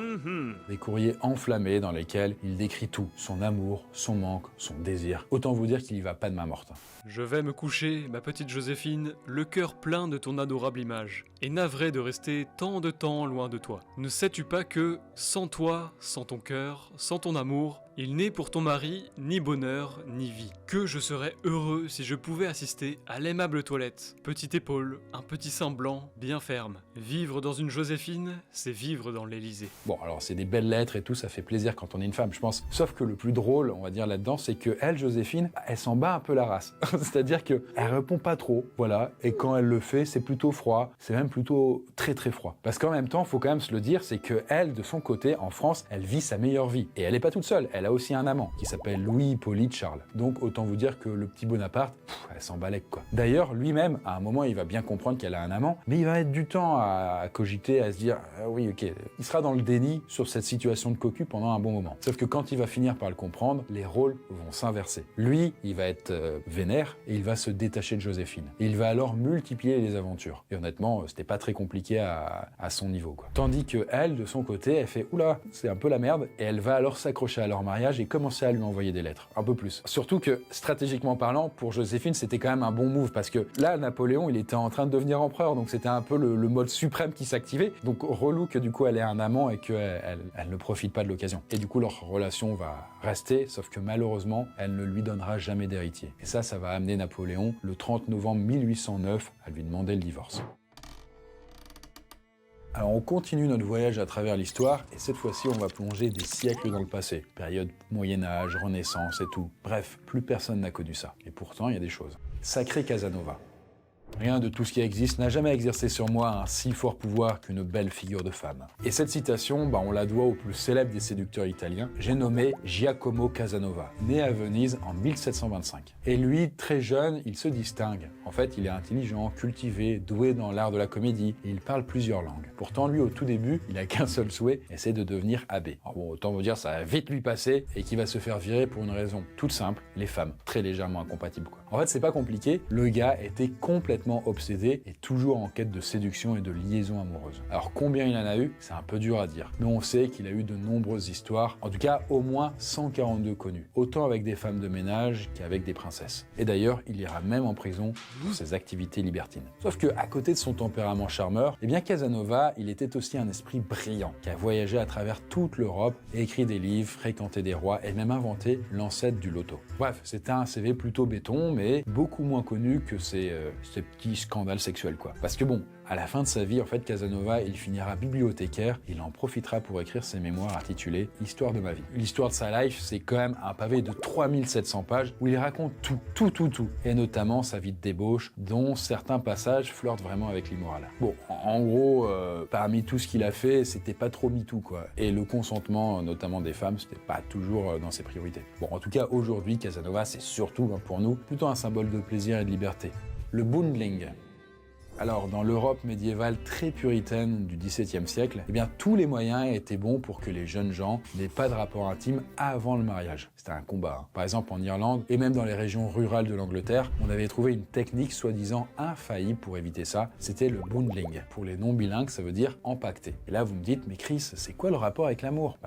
Des courriers enflammés dans lesquels il décrit tout, son amour, son manque, son désir. Autant vous dire qu'il y va pas de main morte. Je vais me coucher, ma petite Joséphine, le cœur plein de ton adorable image, et navré de rester tant de temps loin de toi. Ne sais-tu pas que, sans toi, sans ton cœur, sans ton amour, il n'est pour ton mari ni bonheur ni vie. Que je serais heureux si je pouvais assister à l'aimable toilette. Petite épaule, un petit sein blanc, bien ferme. Vivre dans une Joséphine, c'est vivre dans l'Élysée. Bon, alors c'est des belles lettres et tout, ça fait plaisir quand on est une femme, je pense. Sauf que le plus drôle, on va dire là-dedans, c'est que elle, Joséphine, elle s'en bat un peu la race. C'est-à-dire qu'elle répond pas trop, voilà, et quand elle le fait, c'est plutôt froid, c'est même plutôt très très froid. Parce qu'en même temps, faut quand même se le dire, c'est que elle, de son côté, en France, elle vit sa meilleure vie. Et elle est pas toute seule, elle a aussi un amant, qui s'appelle Louis-Hippolyte Charles. Donc autant vous dire que le petit Bonaparte, elle s'en balèque, quoi. D'ailleurs, lui-même, à un moment, il va bien comprendre qu'elle a un amant, mais il va mettre du temps à cogiter, à se dire, ah oui, ok, il sera dans le déni sur cette situation de cocu pendant un bon moment. Sauf que quand il va finir par le comprendre, les rôles vont s'inverser. Lui, il va être vénère, et il va se détacher de Joséphine. Et il va alors multiplier les aventures. Et honnêtement, c'était pas très compliqué à son niveau, quoi. Tandis que elle, de son côté, elle fait, oula, c'est un peu la merde, et elle va alors s'accrocher à leur mariage et commencer à lui envoyer des lettres, un peu plus. Surtout que, stratégiquement parlant, pour Joséphine, c'était quand même un bon move, parce que là, Napoléon, il était en train de devenir empereur, donc c'était un peu le mode suprême qui s'activait. Donc relou que du coup, elle ait un amant et qu'elle ne profite pas de l'occasion. Et du coup, leur relation va rester, sauf que malheureusement, elle ne lui donnera jamais d'héritier. Et ça va amener Napoléon, le 30 novembre 1809, à lui demander le divorce. Alors on continue notre voyage à travers l'histoire, et cette fois-ci on va plonger des siècles dans le passé. Période Moyen-Âge, Renaissance et tout. Bref, plus personne n'a connu ça. Et pourtant, il y a des choses. Sacré Casanova. Rien de tout ce qui existe n'a jamais exercé sur moi un si fort pouvoir qu'une belle figure de femme. Et cette citation, on la doit au plus célèbre des séducteurs italiens, j'ai nommé Giacomo Casanova, né à Venise en 1725. Et lui, très jeune, il se distingue. En fait, il est intelligent, cultivé, doué dans l'art de la comédie, et il parle plusieurs langues. Pourtant, lui, au tout début, il a qu'un seul souhait, et c'est de devenir abbé. Alors bon, autant vous dire, ça va vite lui passer, et qu'il va se faire virer pour une raison toute simple, les femmes, très légèrement incompatibles, quoi. En fait, c'est pas compliqué, le gars était complètement obsédé et toujours en quête de séduction et de liaison amoureuse. Alors combien il en a eu, c'est un peu dur à dire, mais on sait qu'il a eu de nombreuses histoires, en tout cas au moins 142 connues, autant avec des femmes de ménage qu'avec des princesses. Et d'ailleurs, il ira même en prison pour ses activités libertines. Sauf que à côté de son tempérament charmeur, Casanova, il était aussi un esprit brillant, qui a voyagé à travers toute l'Europe et écrit des livres, fréquenté des rois et même inventé l'ancêtre du loto. Bref, c'était un CV plutôt béton, mais beaucoup moins connu que ces petits scandales sexuels, quoi. Parce que bon, à la fin de sa vie, en fait, Casanova, il finira bibliothécaire, il en profitera pour écrire ses mémoires intitulées « Histoire de ma vie ». L'histoire de sa life, c'est quand même un pavé de 3700 pages où il raconte tout, et notamment sa vie de débauche, dont certains passages flirtent vraiment avec l'immoral. Bon, en gros, parmi tout ce qu'il a fait, c'était pas trop MeToo, quoi. Et le consentement, notamment des femmes, c'était pas toujours dans ses priorités. Bon, en tout cas, aujourd'hui, Casanova, c'est surtout, pour nous, plutôt un symbole de plaisir et de liberté. Le bundling. Alors, dans l'Europe médiévale très puritaine du XVIIe siècle, tous les moyens étaient bons pour que les jeunes gens n'aient pas de rapport intime avant le mariage. C'était un combat, hein. Par exemple, en Irlande, et même dans les régions rurales de l'Angleterre, on avait trouvé une technique soi-disant infaillible pour éviter ça. C'était le bundling. Pour les non-bilingues, ça veut dire empaqueter. Et là, vous me dites, mais Chris, c'est quoi le rapport avec l'amour?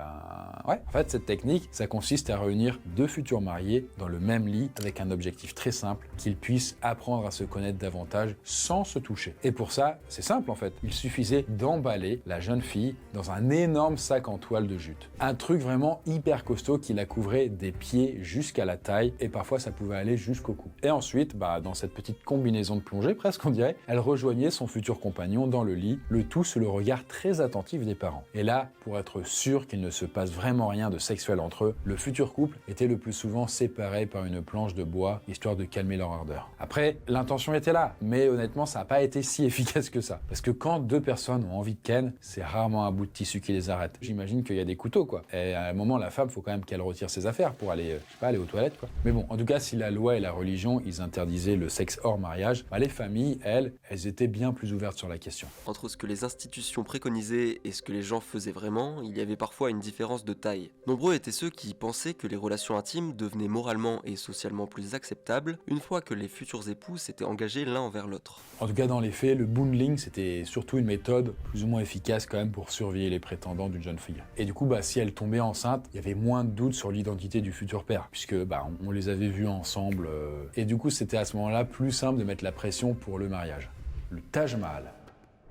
ouais. En fait, cette technique, ça consiste à réunir deux futurs mariés dans le même lit avec un objectif très simple, qu'ils puissent apprendre à se connaître davantage sans se toucher. Et pour ça, c'est simple en fait. Il suffisait d'emballer la jeune fille dans un énorme sac en toile de jute. Un truc vraiment hyper costaud qui la couvrait des pieds jusqu'à la taille et parfois ça pouvait aller jusqu'au cou. Et ensuite, dans cette petite combinaison de plongée, presque on dirait, elle rejoignait son futur compagnon dans le lit, le tout sous le regard très attentif des parents. Et là, pour être sûr qu'il ne se passe vraiment rien de sexuel entre eux, le futur couple était le plus souvent séparé par une planche de bois, histoire de calmer leur ardeur. Après, l'intention était là, mais honnêtement, ça n'a pas été si efficace que ça. Parce que quand deux personnes ont envie de ken, c'est rarement un bout de tissu qui les arrête. J'imagine qu'il y a des couteaux, quoi. Et à un moment, la femme, faut quand même qu'elle retire ses affaires pour aller, aller aux toilettes, quoi. Mais bon, en tout cas, si la loi et la religion, ils interdisaient le sexe hors mariage, les familles, elles étaient bien plus ouvertes sur la question. Entre ce que les institutions préconisaient et ce que les gens faisaient vraiment, il y avait parfois une différence de taille. Nombreux étaient ceux qui pensaient que les relations intimes devenaient moralement et socialement plus acceptables une fois que les futurs époux s'étaient engagés l'un envers l'autre. En tout cas, dans les faits, le bundling, c'était surtout une méthode plus ou moins efficace quand même pour surveiller les prétendants d'une jeune fille. Et du coup, si elle tombait enceinte, il y avait moins de doutes sur l'identité du futur père, puisque on les avait vus ensemble. Et du coup, c'était à ce moment-là plus simple de mettre la pression pour le mariage. Le Taj Mahal.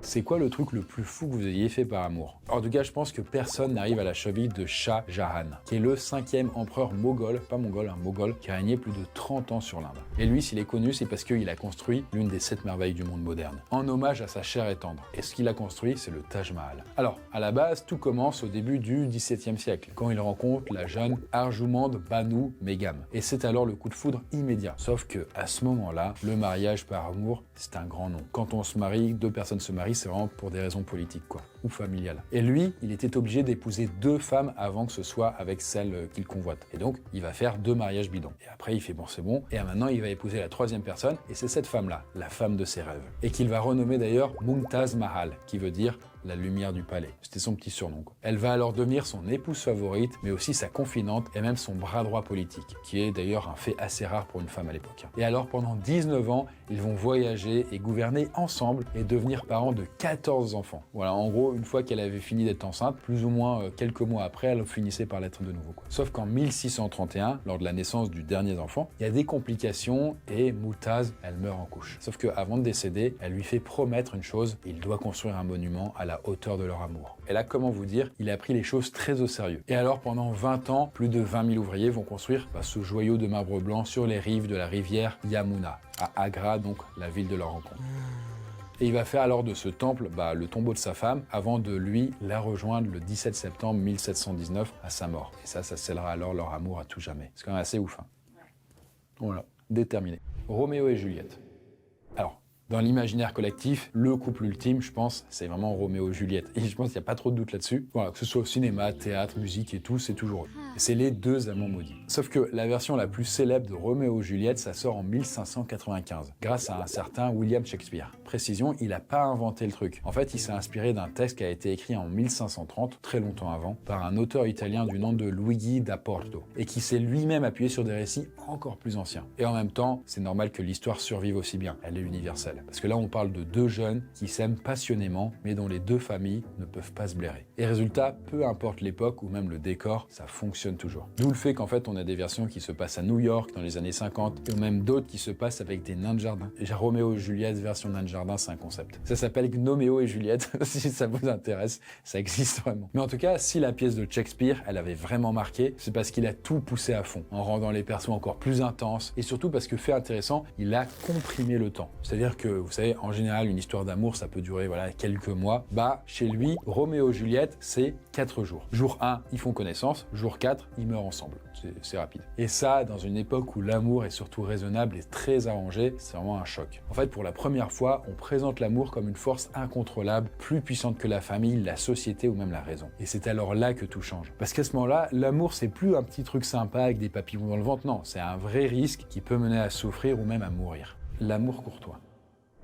C'est quoi le truc le plus fou que vous ayez fait par amour? En tout cas, je pense que personne n'arrive à la cheville de Shah Jahan, qui est le 5e empereur moghol, pas mongol, moghol, qui a régné plus de 30 ans sur l'Inde. Et lui, s'il est connu, c'est parce qu'il a construit l'une des 7 merveilles du monde moderne, en hommage à sa chair et tendre. Et ce qu'il a construit, c'est le Taj Mahal. Alors, à la base, tout commence au début du XVIIe siècle, quand il rencontre la jeune Arjumand Banu Begum. Et c'est alors le coup de foudre immédiat. Sauf que, à ce moment-là, le mariage par amour, c'est un grand nom. Quand on se marie, deux personnes se marient, c'est vraiment pour des raisons politiques, quoi, ou familiales. Et lui, il était obligé d'épouser 2 femmes avant que ce soit avec celle qu'il convoite. Et donc, il va faire 2 mariages bidons. Et après, il fait bon, c'est bon. Et maintenant, il va épouser la 3e personne, et c'est cette femme-là, la femme de ses rêves. Et qu'il va renommer d'ailleurs Mumtaz Mahal, qui veut dire la lumière du palais. C'était son petit surnom, quoi. Elle va alors devenir son épouse favorite, mais aussi sa confidente et même son bras droit politique, qui est d'ailleurs un fait assez rare pour une femme à l'époque. Et alors, pendant 19 ans, ils vont voyager et gouverner ensemble et devenir parents de 14 enfants. Voilà, en gros, une fois qu'elle avait fini d'être enceinte, plus ou moins quelques mois après, elle finissait par l'être de nouveau, quoi. Sauf qu'en 1631, lors de la naissance du dernier enfant, il y a des complications et Mumtaz, elle meurt en couche. Sauf qu'avant de décéder, elle lui fait promettre une chose, il doit construire un monument à la hauteur de leur amour. Et là, comment vous dire, il a pris les choses très au sérieux. Et alors, pendant 20 ans, plus de 20 000 ouvriers vont construire ce joyau de marbre blanc sur les rives de la rivière Yamuna, à Agra, donc la ville de leur rencontre. Et il va faire alors de ce temple le tombeau de sa femme avant de lui la rejoindre le 17 septembre 1719 à sa mort. Et ça scellera alors leur amour à tout jamais. C'est quand même assez ouf, hein. Voilà, déterminé. Roméo et Juliette. Alors, dans l'imaginaire collectif, le couple ultime, je pense, c'est vraiment Roméo et Juliette. Et je pense qu'il n'y a pas trop de doute là-dessus. Voilà, que ce soit au cinéma, théâtre, musique et tout, c'est toujours eux. Et c'est les 2 amants maudits. Sauf que la version la plus célèbre de Roméo et Juliette, ça sort en 1595, grâce à un certain William Shakespeare. Précision, il n'a pas inventé le truc. En fait, il s'est inspiré d'un texte qui a été écrit en 1530, très longtemps avant, par un auteur italien du nom de Luigi da Porto, et qui s'est lui-même appuyé sur des récits encore plus anciens. Et en même temps, c'est normal que l'histoire survive aussi bien. Elle est universelle. Parce que là, on parle de 2 jeunes qui s'aiment passionnément, mais dont les 2 familles ne peuvent pas se blairer. Et résultat, peu importe l'époque ou même le décor, ça fonctionne toujours. D'où le fait qu'en fait, on a des versions qui se passent à New York dans les années 50, et même d'autres qui se passent avec des nains de jardin. Et Roméo et Juliette version nains de jardin, c'est un concept. Ça s'appelle Gnoméo et Juliette, si ça vous intéresse, ça existe vraiment. Mais en tout cas, si la pièce de Shakespeare, elle avait vraiment marqué, c'est parce qu'il a tout poussé à fond, en rendant les persos encore plus intenses, et surtout parce que, fait intéressant, il a comprimé le temps. C'est-à-dire que, vous savez, en général, une histoire d'amour, ça peut durer quelques mois. Chez lui, Roméo et Juliette, c'est 4 jours. Jour 1, ils font connaissance. Jour 4, ils meurent ensemble. C'est rapide. Et ça, dans une époque où l'amour est surtout raisonnable et très arrangé, c'est vraiment un choc. En fait, pour la première fois, on présente l'amour comme une force incontrôlable, plus puissante que la famille, la société ou même la raison. Et c'est alors là que tout change. Parce qu'à ce moment-là, l'amour, c'est plus un petit truc sympa avec des papillons dans le ventre. Non, c'est un vrai risque qui peut mener à souffrir ou même à mourir. L'amour courtois.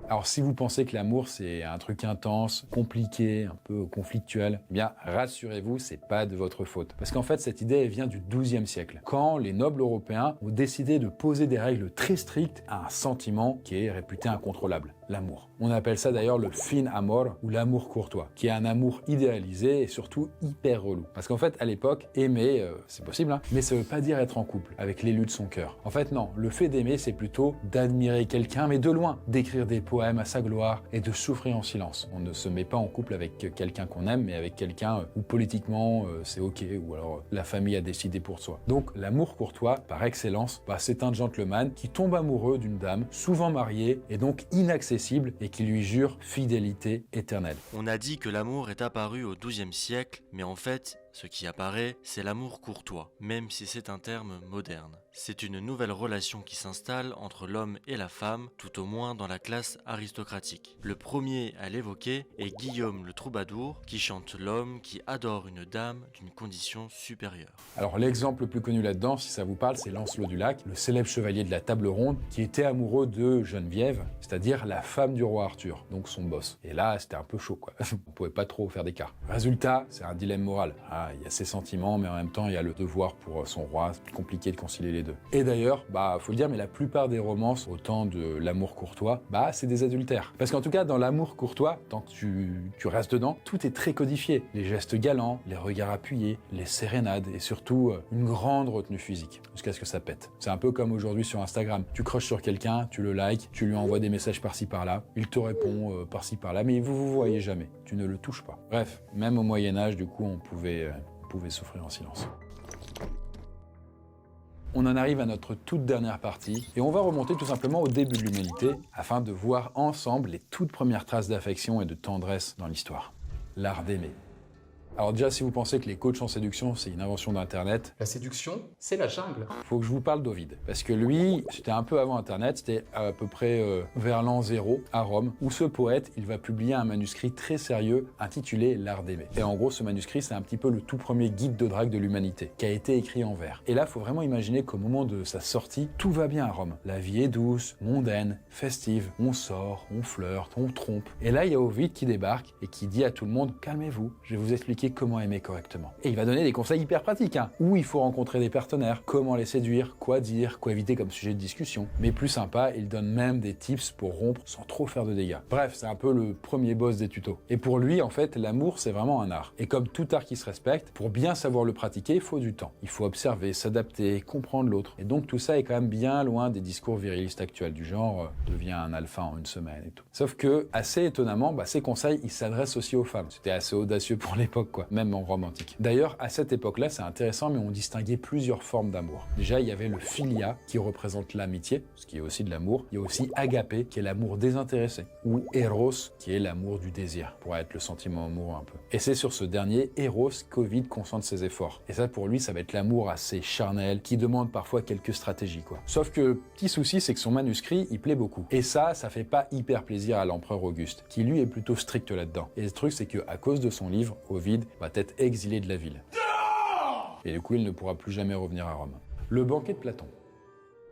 Alors si vous pensez que l'amour c'est un truc intense, compliqué, un peu conflictuel, eh bien rassurez-vous, c'est pas de votre faute. Parce qu'en fait cette idée elle vient du XIIe siècle, quand les nobles européens ont décidé de poser des règles très strictes à un sentiment qui est réputé incontrôlable. l'amour. On appelle ça d'ailleurs le fin amor ou l'amour courtois, qui est un amour idéalisé et surtout hyper relou. Parce qu'en fait, à l'époque, aimer, c'est possible, hein, mais ça veut pas dire être en couple avec l'élu de son cœur. En fait, non, le fait d'aimer, c'est plutôt d'admirer quelqu'un, mais de loin, d'écrire des poèmes à sa gloire et de souffrir en silence. On ne se met pas en couple avec quelqu'un qu'on aime, mais avec quelqu'un où politiquement c'est ok, ou alors la famille a décidé pour soi. Donc l'amour courtois, par excellence, c'est un gentleman qui tombe amoureux d'une dame, souvent mariée, et donc inaccessible, et qui lui jure fidélité éternelle. On a dit que l'amour est apparu au XIIe siècle, mais en fait, ce qui apparaît, c'est l'amour courtois, même si c'est un terme moderne. C'est une nouvelle relation qui s'installe entre l'homme et la femme, tout au moins dans la classe aristocratique. Le premier à l'évoquer est Guillaume le Troubadour, qui chante l'homme qui adore une dame d'une condition supérieure. Alors l'exemple le plus connu là-dedans, si ça vous parle, c'est Lancelot du Lac, le célèbre chevalier de la table ronde, qui était amoureux de Geneviève, c'est-à-dire la femme du roi Arthur, donc son boss. Et là, c'était un peu chaud, quoi. On pouvait pas trop faire d'écart. Résultat, c'est un dilemme moral. Il y a ses sentiments, mais en même temps, il y a le devoir pour son roi. C'est compliqué de concilier les deux. Et d'ailleurs, faut le dire, mais la plupart des romances, au temps de l'amour courtois, c'est des adultères. Parce qu'en tout cas, dans l'amour courtois, tant que tu restes dedans, tout est très codifié. Les gestes galants, les regards appuyés, les sérénades, et surtout, une grande retenue physique, jusqu'à ce que ça pète. C'est un peu comme aujourd'hui sur Instagram. Tu crushes sur quelqu'un, tu le likes, tu lui envoies des messages par-ci par-là, il te répond par-ci par-là, mais vous voyez jamais. Tu ne le touches pas. Bref, même au Moyen-Âge, du coup, on pouvait souffrir en silence. On en arrive à notre toute dernière partie et on va remonter tout simplement au début de l'humanité afin de voir ensemble les toutes premières traces d'affection et de tendresse dans l'histoire. L'art d'aimer. Alors déjà, si vous pensez que les coachs en séduction, c'est une invention d'Internet, la séduction, c'est la jungle. faut que je vous parle d'Ovide. Parce que lui, c'était un peu avant Internet, c'était à peu près vers l'an 0 à Rome, où ce poète, il va publier un manuscrit très sérieux intitulé L'art d'aimer. Et en gros, ce manuscrit, c'est un petit peu le tout premier guide de drague de l'humanité, qui a été écrit en vers. Et là, faut vraiment imaginer qu'au moment de sa sortie, tout va bien à Rome. La vie est douce, mondaine, festive, on sort, on flirte, on trompe. Et là, il y a Ovide qui débarque et qui dit à tout le monde, calmez-vous, je vais vous expliquer comment aimer correctement. Et il va donner des conseils hyper pratiques, où il faut rencontrer des partenaires, comment les séduire, quoi dire, quoi éviter comme sujet de discussion. Mais plus sympa, il donne même des tips pour rompre sans trop faire de dégâts. Bref, c'est un peu le premier boss des tutos. Et pour lui, en fait, l'amour, c'est vraiment un art. Et comme tout art qui se respecte, pour bien savoir le pratiquer, il faut du temps. Il faut observer, s'adapter, comprendre l'autre. Et donc tout ça est quand même bien loin des discours virilistes actuels, du genre deviens un alpha en une semaine et tout. Sauf que, assez étonnamment, ces conseils, ils s'adressent aussi aux femmes. C'était assez audacieux pour l'époque, quoi. Même en Rome antique. D'ailleurs, à cette époque-là, c'est intéressant, mais on distinguait plusieurs formes d'amour. Déjà, il y avait le philia, qui représente l'amitié, ce qui est aussi de l'amour. Il y a aussi agapé, qui est l'amour désintéressé, ou eros, qui est l'amour du désir, pour être le sentiment amoureux un peu. Et c'est sur ce dernier, eros, qu'Ovide concentre ses efforts. Et ça, pour lui, ça va être l'amour assez charnel, qui demande parfois quelques stratégies, quoi. Sauf que, petit souci, c'est que son manuscrit, il plaît beaucoup. Et ça fait pas hyper plaisir à l'empereur Auguste, qui lui est plutôt strict là-dedans. Et le truc, c'est que à cause de son livre, Ovide va être exilé de la ville. Et du coup, il ne pourra plus jamais revenir à Rome. Le banquet de Platon.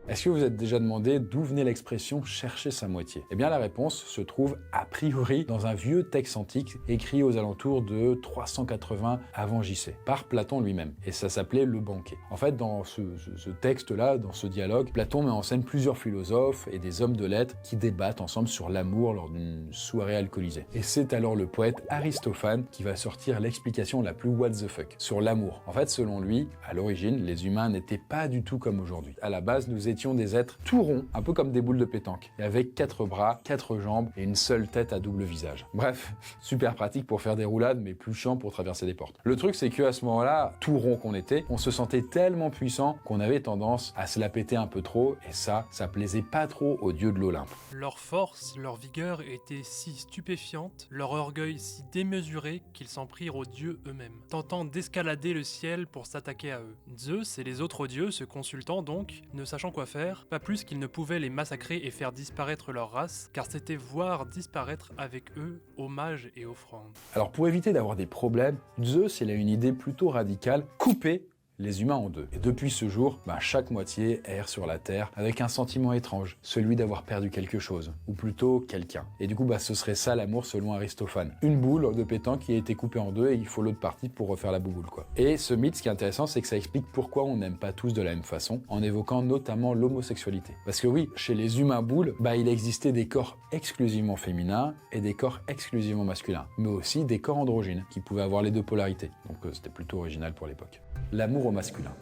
Est-ce que vous vous êtes déjà demandé d'où venait l'expression « chercher sa moitié » Eh bien la réponse se trouve a priori dans un vieux texte antique écrit aux alentours de 380 avant JC, par Platon lui-même, et ça s'appelait le banquet. En fait, dans ce texte-là, dans ce dialogue, Platon met en scène plusieurs philosophes et des hommes de lettres qui débattent ensemble sur l'amour lors d'une soirée alcoolisée. Et c'est alors le poète Aristophane qui va sortir l'explication la plus what the fuck sur l'amour. En fait, selon lui, à l'origine, les humains n'étaient pas du tout comme aujourd'hui. À la base, nous étions des êtres tout ronds, un peu comme des boules de pétanque, et avec 4 bras, 4 jambes et une seule tête à double visage. Bref, super pratique pour faire des roulades, mais plus chiant pour traverser des portes. Le truc, c'est qu'à ce moment-là, tout rond qu'on était, on se sentait tellement puissant qu'on avait tendance à se la péter un peu trop, et ça plaisait pas trop aux dieux de l'Olympe. Leur force, leur vigueur étaient si stupéfiantes, leur orgueil si démesuré qu'ils s'en prirent aux dieux eux-mêmes, tentant d'escalader le ciel pour s'attaquer à eux. Zeus et les autres dieux se consultant donc, ne sachant quoi faire, pas plus qu'ils ne pouvaient les massacrer et faire disparaître leur race, car c'était voir disparaître avec eux hommages et offrandes. Alors pour éviter d'avoir des problèmes, Zeus il a une idée plutôt radicale, couper les humains ont deux. Et depuis ce jour, chaque moitié erre sur la Terre avec un sentiment étrange, celui d'avoir perdu quelque chose, ou plutôt quelqu'un. Et du coup, ce serait ça l'amour selon Aristophane. Une boule de pétanque qui a été coupée en deux et il faut l'autre partie pour refaire la bouboule, quoi. Et ce mythe, ce qui est intéressant, c'est que ça explique pourquoi on n'aime pas tous de la même façon, en évoquant notamment l'homosexualité. Parce que oui, chez les humains boules, il existait des corps exclusivement féminins et des corps exclusivement masculins, mais aussi des corps androgynes qui pouvaient avoir les deux polarités. Donc c'était plutôt original pour l'époque. L'amour au masculin.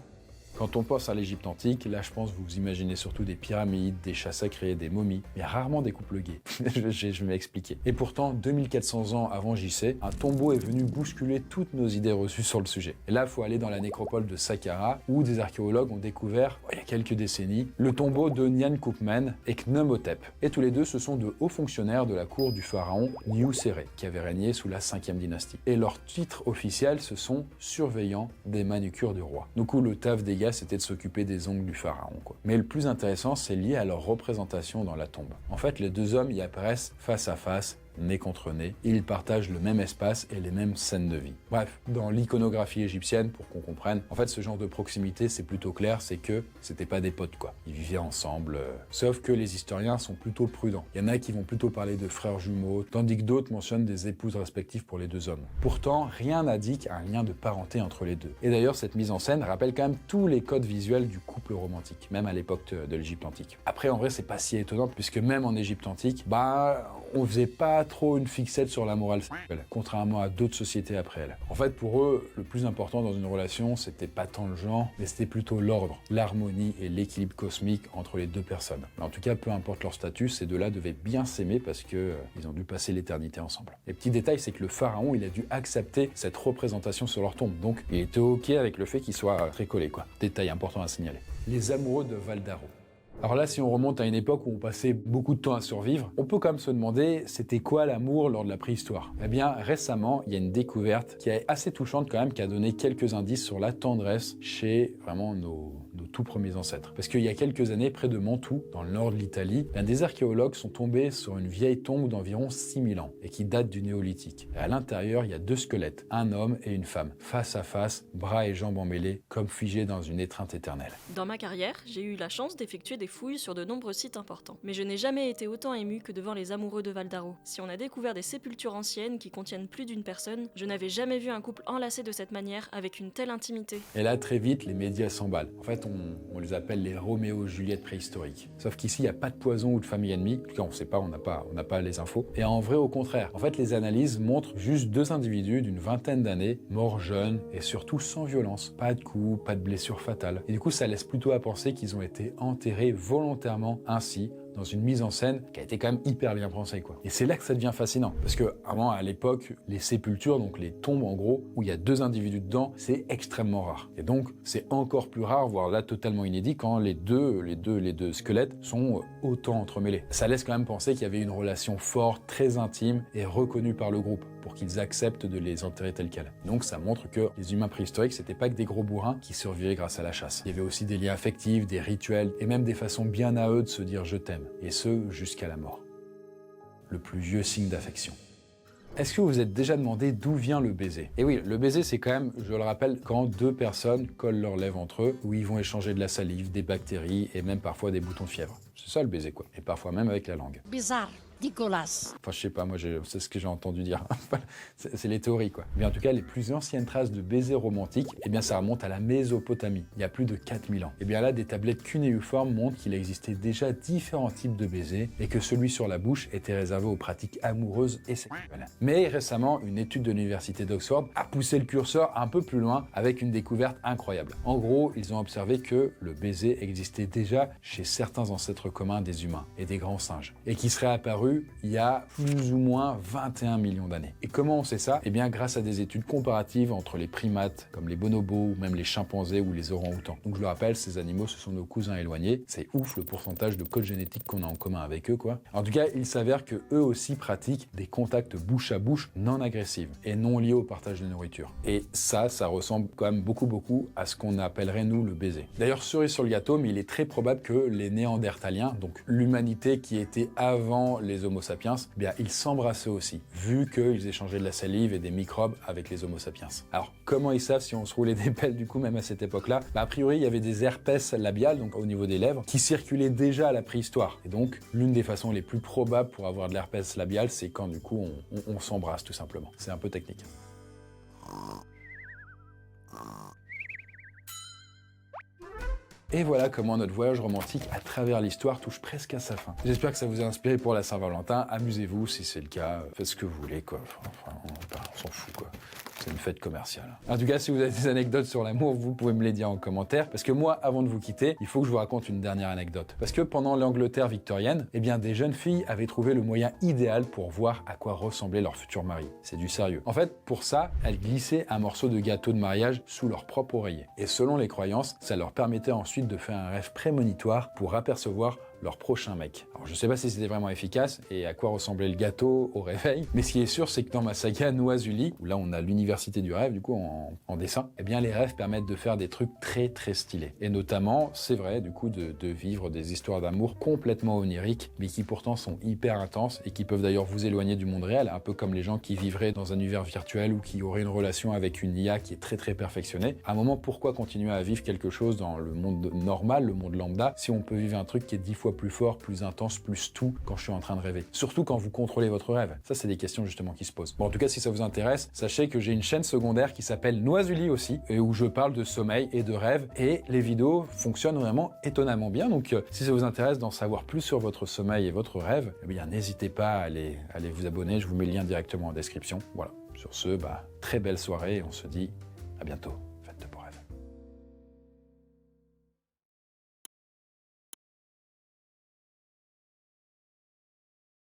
Quand on pense à l'Égypte antique, là je pense que vous imaginez surtout des pyramides, des chats sacrés, des momies, mais rarement des couples gays. je vais expliquer. Et pourtant, 2400 ans avant JC, un tombeau est venu bousculer toutes nos idées reçues sur le sujet. Et là, il faut aller dans la nécropole de Saqqara, où des archéologues ont découvert, il y a quelques décennies, le tombeau de Nyan Koukmen et Khnumhotep. Et tous les deux, ce sont de hauts fonctionnaires de la cour du pharaon Niuserre, qui avait régné sous la 5e dynastie. Et leur titre officiel, ce sont surveillants des manucures du roi. Du coup, le taf des c'était de s'occuper des ongles du pharaon, quoi. Mais le plus intéressant, c'est lié à leur représentation dans la tombe. En fait, les deux hommes y apparaissent face à face, nez contre nez, ils partagent le même espace et les mêmes scènes de vie. Bref, dans l'iconographie égyptienne, pour qu'on comprenne, en fait, ce genre de proximité, c'est plutôt clair, c'est que c'était pas des potes, quoi. Ils vivaient ensemble, sauf que les historiens sont plutôt prudents. Il y en a qui vont plutôt parler de frères jumeaux, tandis que d'autres mentionnent des épouses respectives pour les deux hommes. Pourtant, rien n'indique un lien de parenté entre les deux. Et d'ailleurs, cette mise en scène rappelle quand même tous les codes visuels du couple romantique, même à l'époque de l'Égypte antique. Après, en vrai, c'est pas si étonnant, puisque même en Égypte antique, on faisait pas trop une fixette sur la morale sexuelle, contrairement à d'autres sociétés après elle. En fait, pour eux, le plus important dans une relation, c'était pas tant le genre, mais c'était plutôt l'ordre, l'harmonie et l'équilibre cosmique entre les deux personnes. Mais en tout cas, peu importe leur statut, ces deux-là devaient bien s'aimer parce que ils ont dû passer l'éternité ensemble. Et petit détail, c'est que le pharaon, il a dû accepter cette représentation sur leur tombe, donc il était ok avec le fait qu'il soit très collé, quoi. Détail important à signaler. Les amoureux de Val d'Aro. Alors là, si on remonte à une époque où on passait beaucoup de temps à survivre, on peut quand même se demander c'était quoi l'amour lors de la préhistoire. Eh bien, récemment, il y a une découverte qui est assez touchante quand même, qui a donné quelques indices sur la tendresse chez vraiment nos tout premiers ancêtres. Parce qu'il y a quelques années, près de Mantoue, dans le nord de l'Italie, des archéologues sont tombés sur une vieille tombe d'environ 6000 ans et qui date du néolithique. Et à l'intérieur, il y a deux squelettes, un homme et une femme, face à face, bras et jambes emmêlés, comme figés dans une étreinte éternelle. Dans ma carrière, j'ai eu la chance d'effectuer des fouilles sur de nombreux sites importants. Mais je n'ai jamais été autant ému que devant les amoureux de Val d'Aro. Si on a découvert des sépultures anciennes qui contiennent plus d'une personne, je n'avais jamais vu un couple enlacé de cette manière, avec une telle intimité. Et là, très vite, les médias s'emballent. En fait, on les appelle les Roméo et Juliette préhistoriques. Sauf qu'ici, il n'y a pas de poison ou de famille ennemie. En tout cas, on ne sait pas, on n'a pas les infos. Et en vrai, au contraire. En fait, les analyses montrent juste deux individus d'une vingtaine d'années, morts jeunes et surtout sans violence. Pas de coups, pas de blessures fatales. Et du coup, ça laisse plutôt à penser qu'ils ont été enterrés volontairement ainsi, dans une mise en scène qui a été quand même hyper bien pensée, quoi. Et c'est là que ça devient fascinant. Parce que, avant, à l'époque, les sépultures, donc les tombes en gros, où il y a deux individus dedans, c'est extrêmement rare. Et donc, c'est encore plus rare, voire là totalement inédit, quand les deux squelettes sont autant entremêlés. Ça laisse quand même penser qu'il y avait une relation forte, très intime et reconnue par le groupe, pour qu'ils acceptent de les enterrer tels quels. Donc ça montre que les humains préhistoriques, c'était pas que des gros bourrins qui survivaient grâce à la chasse. Il y avait aussi des liens affectifs, des rituels, et même des façons bien à eux de se dire je t'aime, et ce jusqu'à la mort. Le plus vieux signe d'affection. Est-ce que vous vous êtes déjà demandé d'où vient le baiser? Et oui, le baiser, c'est quand même, je le rappelle, quand deux personnes collent leurs lèvres entre eux, où ils vont échanger de la salive, des bactéries et même parfois des boutons de fièvre. C'est ça le baiser, quoi. Et parfois même avec la langue. Bizarre. Nicolas. Enfin, je sais pas, moi, c'est ce que j'ai entendu dire. C'est les théories, quoi. Mais en tout cas, les plus anciennes traces de baisers romantiques, eh bien, ça remonte à la Mésopotamie, il y a plus de 4000 ans. Et bien là, des tablettes cunéiformes montrent qu'il existait déjà différents types de baisers et que celui sur la bouche était réservé aux pratiques amoureuses et sexuelles. Mais récemment, une étude de l'université d'Oxford a poussé le curseur un peu plus loin avec une découverte incroyable. En gros, ils ont observé que le baiser existait déjà chez certains ancêtres communs des humains et des grands singes, et qui serait apparu il y a plus ou moins 21 millions d'années. Et comment on sait ça? Eh bien grâce à des études comparatives entre les primates comme les bonobos ou même les chimpanzés ou les orang-outans. Donc je le rappelle, ces animaux ce sont nos cousins éloignés. C'est ouf le pourcentage de code génétique qu'on a en commun avec eux, quoi. En tout cas, il s'avère que eux aussi pratiquent des contacts bouche à bouche non agressifs et non liés au partage de nourriture. Et ça ressemble quand même beaucoup à ce qu'on appellerait nous le baiser. D'ailleurs, cerise sur le gâteau, mais il est très probable que les Néandertaliens, donc l'humanité qui était avant les les Homo sapiens, eh bien ils s'embrassaient aussi, vu qu'ils échangeaient de la salive et des microbes avec les Homo sapiens. Alors comment ils savent si on se roulait des pelles du coup même à cette époque-là? A priori il y avait des herpès labiales, donc au niveau des lèvres, qui circulaient déjà à la préhistoire. Et donc l'une des façons les plus probables pour avoir de l'herpès labial, c'est quand du coup on s'embrasse tout simplement. C'est un peu technique. Et voilà comment notre voyage romantique à travers l'histoire touche presque à sa fin. J'espère que ça vous a inspiré pour la Saint-Valentin. Amusez-vous si c'est le cas. Faites ce que vous voulez, quoi. Enfin, on s'en fout, quoi. C'est une fête commerciale. En tout cas, si vous avez des anecdotes sur l'amour, vous pouvez me les dire en commentaire. Parce que moi, avant de vous quitter, il faut que je vous raconte une dernière anecdote. Parce que pendant l'Angleterre victorienne, eh bien, des jeunes filles avaient trouvé le moyen idéal pour voir à quoi ressemblait leur futur mari. C'est du sérieux. En fait, pour ça, elles glissaient un morceau de gâteau de mariage sous leur propre oreiller. Et selon les croyances, ça leur permettait ensuite de faire un rêve prémonitoire pour apercevoir leur prochain mec. Alors je sais pas si c'était vraiment efficace et à quoi ressemblait le gâteau au réveil, mais ce qui est sûr c'est que dans ma saga Noisuli, où là on a l'université du rêve du coup en dessin, eh bien les rêves permettent de faire des trucs très très stylés. Et notamment, c'est vrai du coup de vivre des histoires d'amour complètement oniriques, mais qui pourtant sont hyper intenses et qui peuvent d'ailleurs vous éloigner du monde réel, un peu comme les gens qui vivraient dans un univers virtuel ou qui auraient une relation avec une IA qui est très très perfectionnée. À un moment, pourquoi continuer à vivre quelque chose dans le monde normal, le monde lambda, si on peut vivre un truc qui est 10 fois plus fort, plus intense, plus tout quand je suis en train de rêver. Surtout quand vous contrôlez votre rêve. Ça, c'est des questions justement qui se posent. Bon, en tout cas, si ça vous intéresse, sachez que j'ai une chaîne secondaire qui s'appelle Noisuli aussi, et où je parle de sommeil et de rêve, et les vidéos fonctionnent vraiment étonnamment bien. Donc, si ça vous intéresse d'en savoir plus sur votre sommeil et votre rêve, eh bien, n'hésitez pas à aller vous abonner. Je vous mets le lien directement en description. Voilà. Sur ce, très belle soirée et on se dit à bientôt.